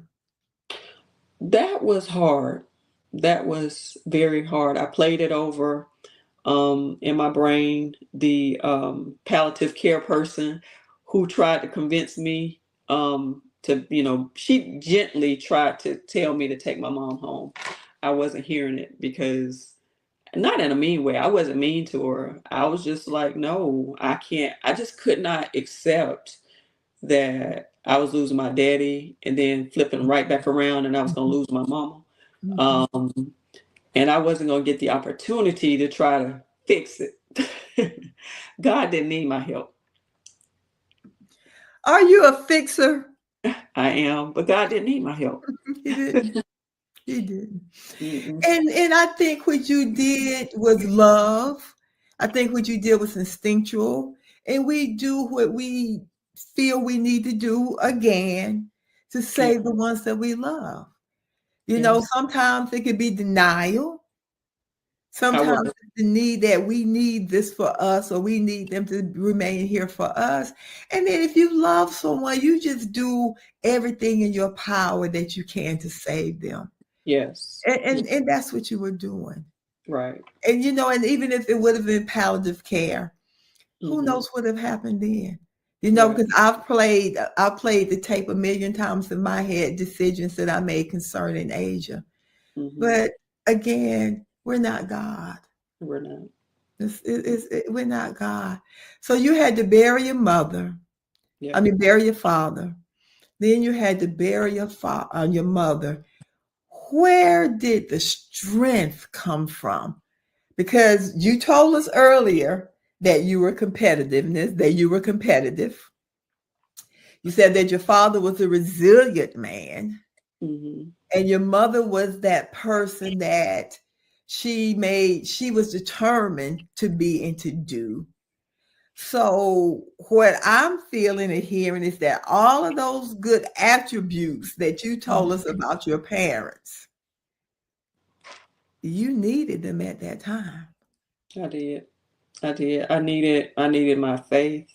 That was hard. That was very hard. I played it over in my brain. The palliative care person who tried to convince me she gently tried to tell me to take my mom home. I wasn't hearing it because not in a mean way. I wasn't mean to her. I was just like, no, I can't. I just could not accept that I was losing my daddy and then flipping right back around and I was going to Mhm, lose my mama. mhm. Um, and I wasn't going to get the opportunity to try to fix it. God didn't need my help. Are you a fixer? I am, but God didn't need my help. He didn't. He didn't. Mm-mm. And I think what you did was love. I think what you did was instinctual. And we do what we feel we need to do again to Yeah, save the ones that we love. You know, yes, sometimes it could be denial. I Sometimes was. it's the need that we need this for us or we need them to remain here for us. And then if you love someone, you just do everything in your power that you can to save them. Yes, And yeah, and, and that's what you were doing. right. And you know, and even if it would have been palliative care, who Hmm. knows what have happened then? You know, Right. because I played the tape a million times in my head, decisions that I made concerning Asia. Hmm. But again, we're not God. We're not. We're not God. So you had to bury your mother. I Yep. mean, bury your father. Then you had to bury your mother. Where did the strength come from? Because you told us earlier that you were competitive. You said that your father was a resilient man, Hmm. and your mother was that person that she was determined to be and to do. So what I'm feeling and hearing is that all of those good attributes that you told us about your parents, you needed them at that time. I did. I did. I needed my faith.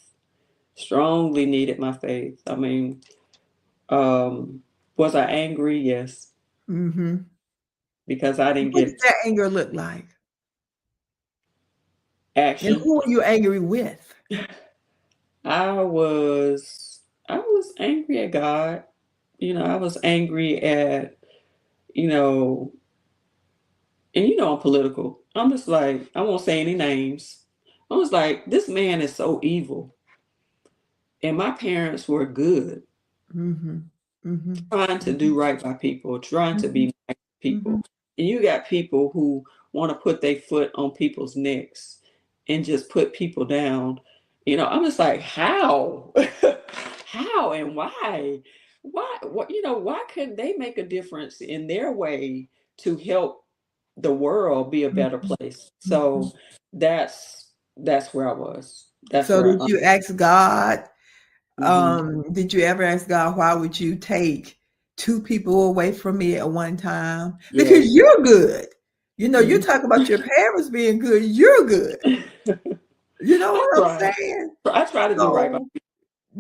Strongly needed my faith. I mean, um, was I angry? Yes, Hmm. because I didn't What did get that anger look like? And action. who are you angry with? I was angry at God. I was angry at, you know, and I'm political. I'm just like, I won't say any names. I was like, this man is so evil. And my parents were good, Mhm. Mhm. trying to do Mhm. right by people, trying to Mhm. be nice to people. Mhm. And you got people who want to put their foot on people's necks and just put people down. I'm just like, how? How and why? Why why couldn't they make a difference in their way to help the world be a better Mhm. place? Mhm. So that's where I was. That's So where did you ask God, mhm. did you ever ask God, why would you take two people away from me at one time? Because Yes. you're good. You know, you Mhm. talk about your parents being good, you're good. You know I what I'm try. saying? I try to do right by So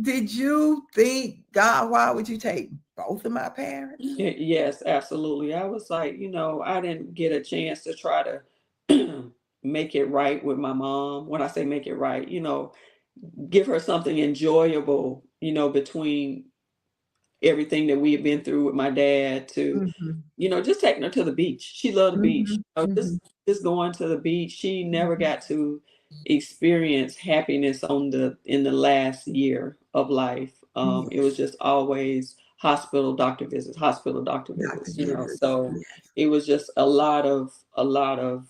did you think, God, why would you take both of my parents? Yes, absolutely. I was like, I didn't get a chance to try to make it right with my mom. When I say make it right, give her something enjoyable, between everything that we had been through with my dad to, Mhm. just taking her to the beach. She loved the beach. Mhm. Mhm. Just going to the beach. She never Mhm. got to experience happiness in the last year of life. It was Yes. just always hospital doctor Doctor visits, visits. so Yes. it was just a lot of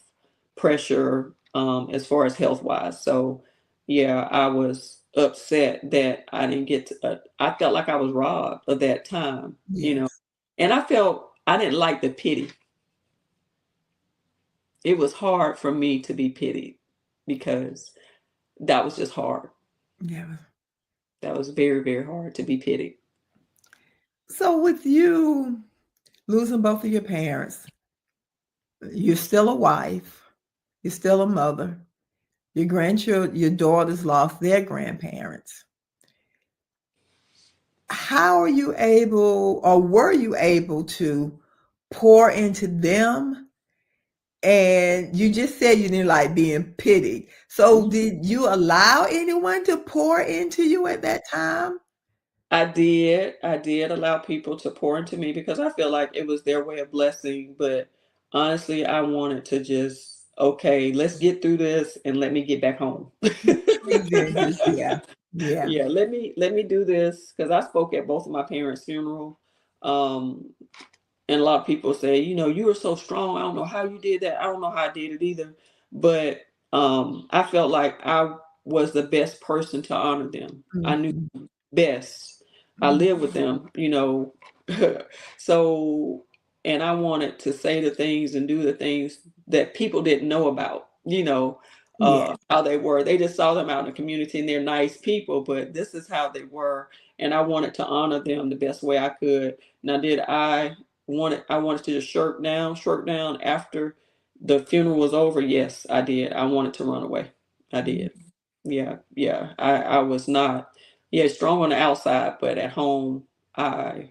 pressure as far as health wise. So yeah, I was upset that I didn't get to, I felt like I was robbed of that time, Yes. and I felt I didn't like the pity. It was hard for me to be pitied because that was just hard. Yeah. That was very, very hard to be pitied. So with you losing both of your parents, you're still a wife, you're still a mother, your daughters lost their grandparents. How are you able, or were you able to pour into them? And you just said you didn't like being pitied. So Mhm. did you allow anyone to pour into you at that time? I did. I did allow people to pour into me because I feel like it was their way of blessing. But honestly, I wanted to just okay, let's get through this and let me get back home. Between vengeance, yeah, yeah. Yeah, let me do this because I spoke at both of my parents' funeral. Um, and a lot of people say, you were so strong. I don't know how you did that. I don't know how I did it either. But I felt like I was the best person to honor them. I knew Mhm, best. I mhm. lived with them. So, and I wanted to say the things and do the things that people didn't know about, Yeah, how they were. They just saw them out in the community and they're nice people, but this is how they were. And I wanted to honor them the best way I could. Now, did I wanted to just shirk down after the funeral was over? Yes, I did. I wanted to run away. I mhm, did. Yeah, yeah. I was not, yeah, strong on the outside, but at home I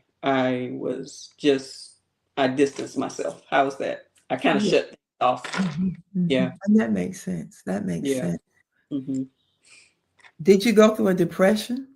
was just, I distanced myself. How was that? I kind of yeah, shut things off. mhm, mhm. Yeah, And that makes sense. That makes yeah. sense. Hmm. Did you go through a depression?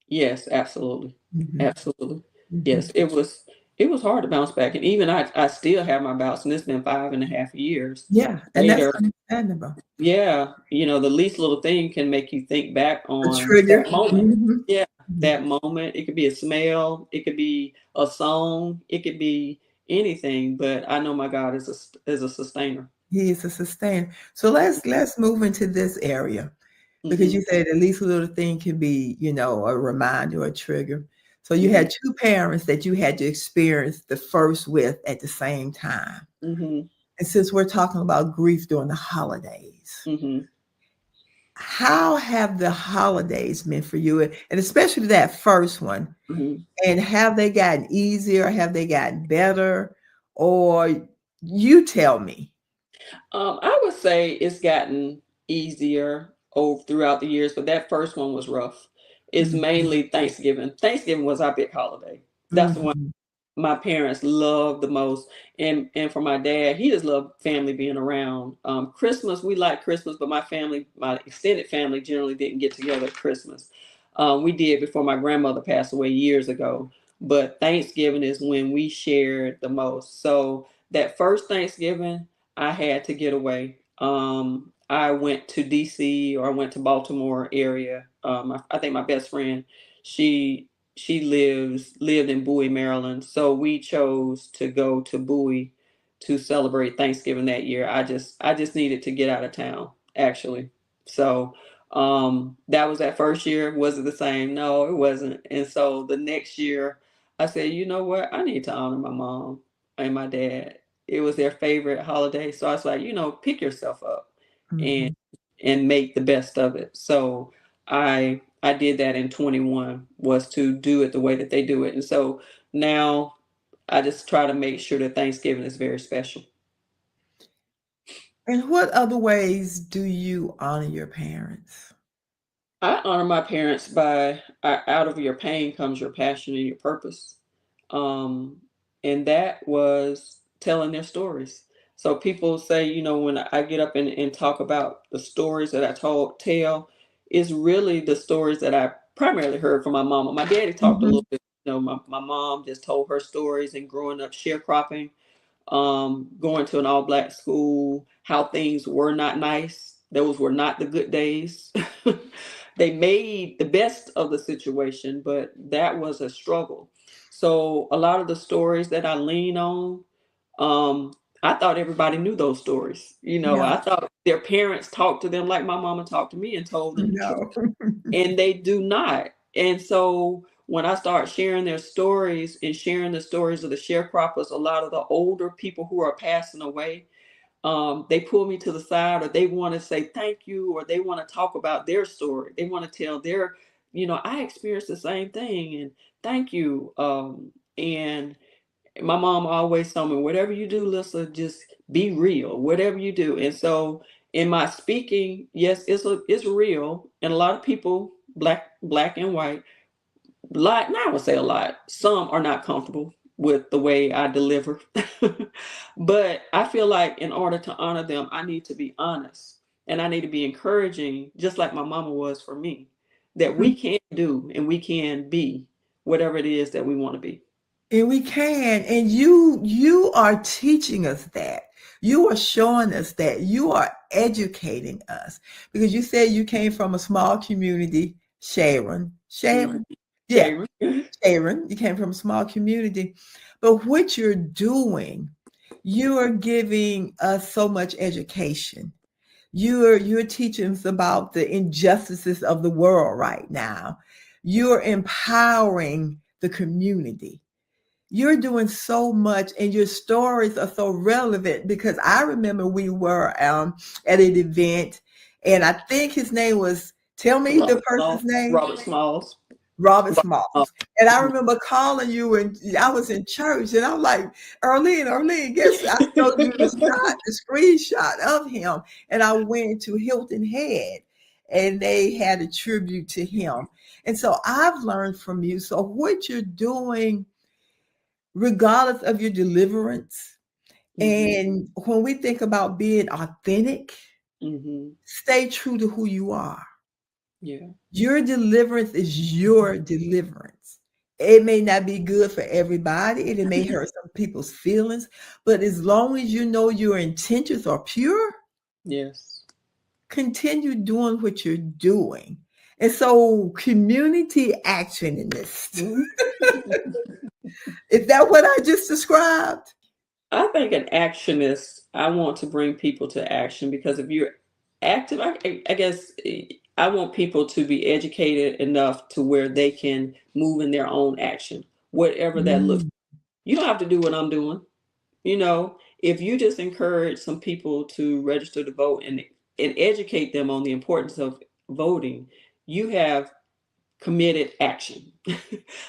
Yes, absolutely. Mhm, Absolutely. Yes, mhm. it was hard to bounce back. And even I still have my bouts, and it's been 5.5 years Yeah, and that's later. understandable. Yeah, the least little thing can make you think back A on trigger. that moment. Mhm, Yeah, mhm. that moment. It could be a smell, it could be a song, it could be anything, but I know my God is a sustainer. He is a sustainer. So let's move into this area because you Mhm. said the least little thing can be, a reminder or a trigger. So you Mhm. had two parents that you had to experience the first with at the same time. Mhm. And since we're talking about grief during the holidays, Mhm. how have the holidays been for you? And especially that first one. Mhm. And have they gotten easier? Have they gotten better? Or you tell me. I would say it's gotten easier over throughout the years, but that first one was rough. It's Mhm, mainly Thanksgiving. Thanksgiving was our big holiday. That's the one mhm, my parents loved the most. And for my dad, he just loved family being around. Christmas, we like Christmas, but my extended family generally didn't get together at Christmas. We did before my grandmother passed away years ago, but Thanksgiving is when we shared the most. So that first Thanksgiving, I had to get away. I went to DC, or I went to Baltimore area. I think my best friend, she she lived in Bowie, Maryland. So we chose to go to Bowie to celebrate Thanksgiving that year. I just needed to get out of town, actually. So that was that first year. Was it the same? No, it wasn't. And so the next year I said, you know what? I need to honor my mom and my dad. It was their favorite holiday. So I was like, pick yourself up and mhm. make the best of it. So I did that in 21, was to do it the way that they do it. And so now I just try to make sure that Thanksgiving is very special. And what other ways do you honor your parents? I honor my parents by, out of your pain comes your passion and your purpose. Um, and that was telling their stories. So people say, when I get up and talk about the stories that tell, is really the stories that I primarily heard from my mama. My daddy talked a Mhm. little bit. My mom just told her stories and growing up sharecropping, going to an all black school, how things were not nice. Those were not the good days. They made the best of the situation, but that was a struggle. So a lot of the stories that I lean on, um, I thought everybody knew those stories. Yeah, I thought their parents talked to them like my mama talked to me and told them the truth, no. and they do not. And so when I start sharing their stories and sharing the stories of the sharecroppers, a lot of the older people who are passing away, they pull me to the side, or they want to say thank you, or they want to talk about their story. They want to tell I experienced the same thing, and thank you. And my mom always told me, whatever you do, Lissa, just be real, whatever you do. And so in my speaking, yes, it's real. And a lot of people, black and white, lot, not I would say a lot, some are not comfortable with the way I deliver. But I feel like in order to honor them, I need to be honest and I need to be encouraging, just like my mama was for me, that we can do and we can be whatever it is that we want to be. And we can. And you are teaching us that. You are showing us that. You are educating us. Because you said you came from a small community, Sharon. Mhm. Sharon? Yeah, Sharon. Sharon. You came from a small community. But what you're doing, you are giving us so much education. You're teaching us about the injustices of the world right now. You're empowering the community. You're doing so much, and your stories are so relevant because I remember we were at an event, and I think his name was, tell me the Robert person's Smalls. name. Robert Smalls. Robert Robert Smalls. Smalls. And I Mhm. remember calling you, and I was in church, and I'm like, Erlene, guess I showed you the screenshot of him. And I went to Hilton Head, and they had a tribute to him. And so I've learned from you. So what you're doing, regardless of your deliverance, Mhm. and when we think about being authentic, Mhm. stay true to who you are. Yeah. Your deliverance is your deliverance. It may not be good for everybody, and it may hurt some people's feelings, but as long as you know your intentions are pure, Yes. continue doing what you're doing. And so, community actionist, Mhm. is that what I just described? I think an action is, I want to bring people to action because if you're active, I guess I want people to be educated enough to where they can move in their own action, whatever that looks. Mm, You don't have to do what I'm doing. If you just encourage some people to register to vote and educate them on the importance of voting, you have committed action.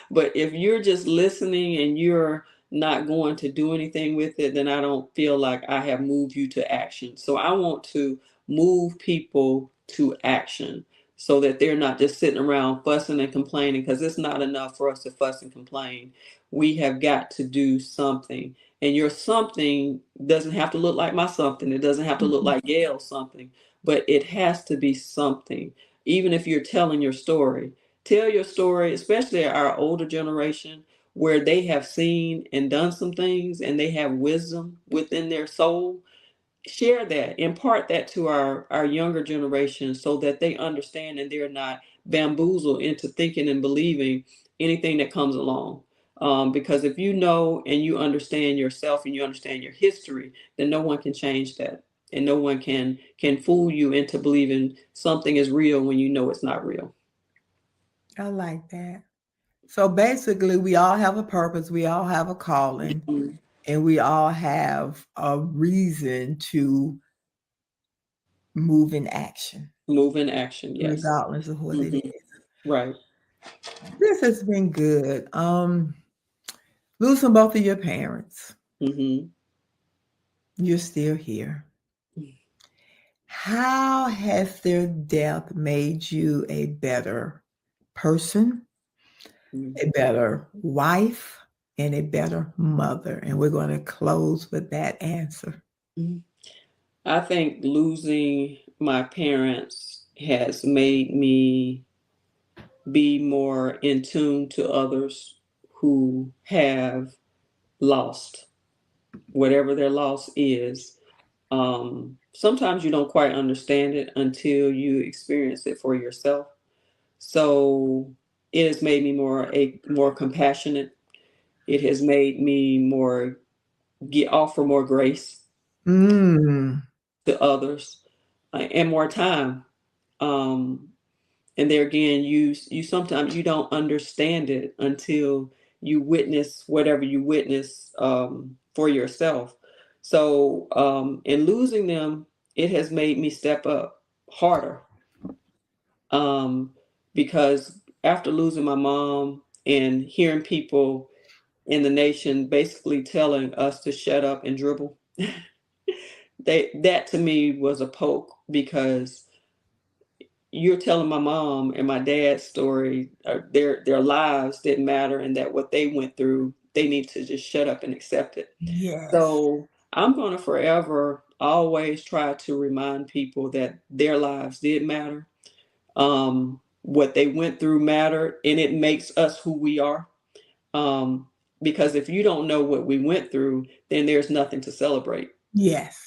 But if you're just listening and you're not going to do anything with it, then I don't feel like I have moved you to action. So I want to move people to action so that they're not just sitting around fussing and complaining, because it's not enough for us to fuss and complain. We have got to do something. And your something doesn't have to look like my something. It doesn't have to look mhm. like Gail's something, but it has to be something. Even if you're telling your story, tell your story, especially our older generation, where they have seen and done some things and they have wisdom within their soul. Share that, impart that to our younger generation so that they understand and they're not bamboozled into thinking and believing anything that comes along. Because if you know and you understand yourself and you understand your history, then no one can change that. And no one can fool you into believing something is real when you know it's not real. I like that. So basically, we all have a purpose, we all have a calling, Mhm. and we all have a reason to move in action, Move in action, yes. regardless of what it Hmm. is. Right. This has been good. Losing both of your parents, Hmm. you're still here. How has their death made you a better person, a better wife, and a better mother? And we're going to close with that answer. Hmm. I think losing my parents has made me be more in tune to others who have lost whatever their loss is. Sometimes you don't quite understand it until you experience it for yourself. So it has made me more compassionate. It has made me more offer more grace Mm, to others, and more time. Um, and there again, you sometimes you don't understand it until you witness whatever you witness for yourself. So in losing them, it has made me step up harder, um, because after losing my mom and hearing people in the nation basically telling us to shut up and dribble, that to me was a poke, because you're telling my mom and my dad's story, their lives didn't matter, and that what they went through, they need to just shut up and accept it. yes. So I'm going to forever always try to remind people that their lives did matter. What they went through mattered, and it makes us who we are. Because if you don't know what we went through, then there's nothing to celebrate, Yes.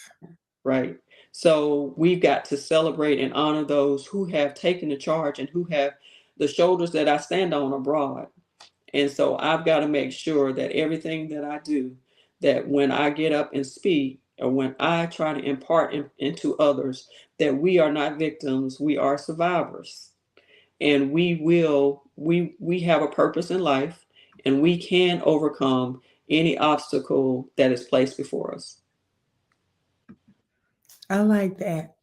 right? So we've got to celebrate and honor those who have taken the charge and who have the shoulders that I stand on are broad. And so I've got to make sure that everything that I do, that when I get up and speak, or when I try to impart into others, that we are not victims, we are survivors. And we have a purpose in life, and we can overcome any obstacle that is placed before us. I like that.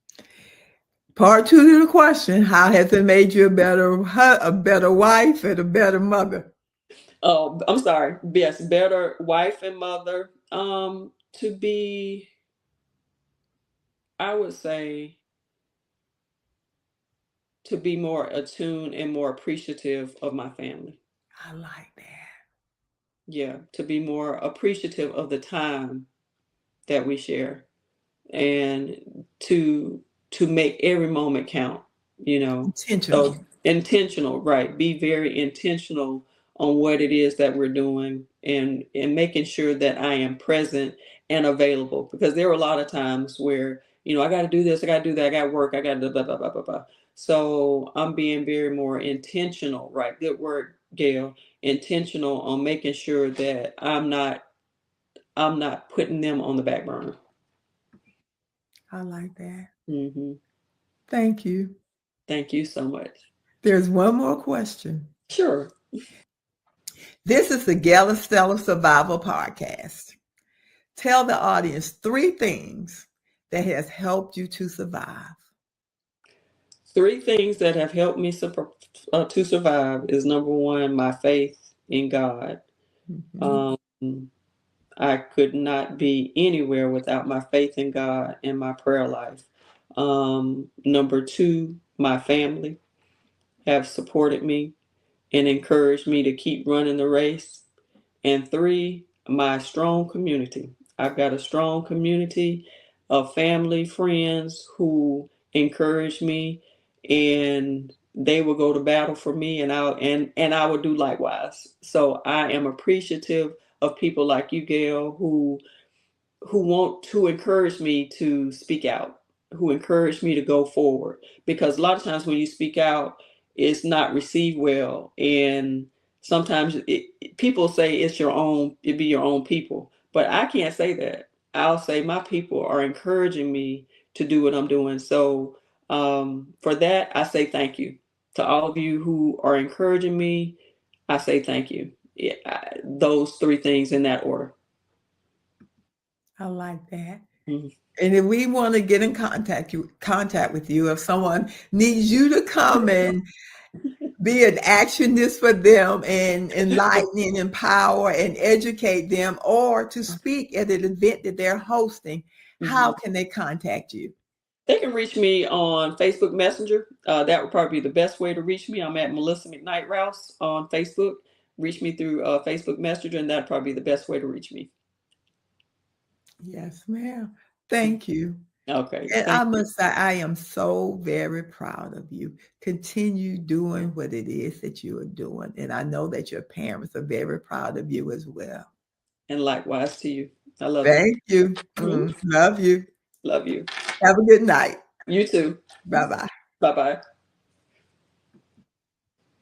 Part two to the question: how has it made you a better wife, and a better mother? Oh, I'm sorry. Yes, better wife and mother. To be, I would say, to be more attuned and more appreciative of my family. I like that. Yeah, to be more appreciative of the time that we share, and to make every moment count, you know. Intentional. So intentional, right? Be very intentional on what it is that we're doing, and making sure that I am present and available, because there were a lot of times where, I got to do this, I got to do that, I got to work, I got to blah blah blah blah blah. So I'm being very more intentional, right? Good word, Gail. Intentional on making sure that I'm not putting them on the back burner. I like that. Hmm. Thank you. Thank you so much. There's one more question. Sure. This is the Gail Estella Survival Podcast. Tell the audience three things that has helped you to survive. Three things that have helped me to survive is, number one, my faith in God. Mhm. Um, I could not be anywhere without my faith in God and my prayer life. Number two, my family have supported me and encouraged me to keep running the race. And three, my strong community. I've got a strong community of family, friends who encourage me, and they will go to battle for me, and I will do likewise. So I am appreciative of people like you, Gail, who want to encourage me to speak out, who encourage me to go forward. Because a lot of times when you speak out, it's not received well. And sometimes people say it be your own people. But I can't say that. I'll say my people are encouraging me to do what I'm doing. So for that, I say thank you. To all of you who are encouraging me, I say thank you. Yeah, those three things in that order. I like that. Mhm. And if we want to get in contact with you, if someone needs you to come and be an actionist for them and enlighten and empower and educate them, or to speak at an event that they're hosting, how Mhm. can they contact you? They can reach me on Facebook Messenger. That would probably be the best way to reach me. I'm at Melissa McKnight Rouse on Facebook. Reach me through Facebook Messenger, and that'd probably be the best way to reach me. Yes, ma'am. Thank you. Okay, And thank I you. must say, I am so very proud of you. Continue doing what it is that you are doing. And I know that your parents are very proud of you as well. And likewise to you. I love you. Thank you. Mhm. Love you. Love you. Have a good night. You too. Bye bye. Bye bye.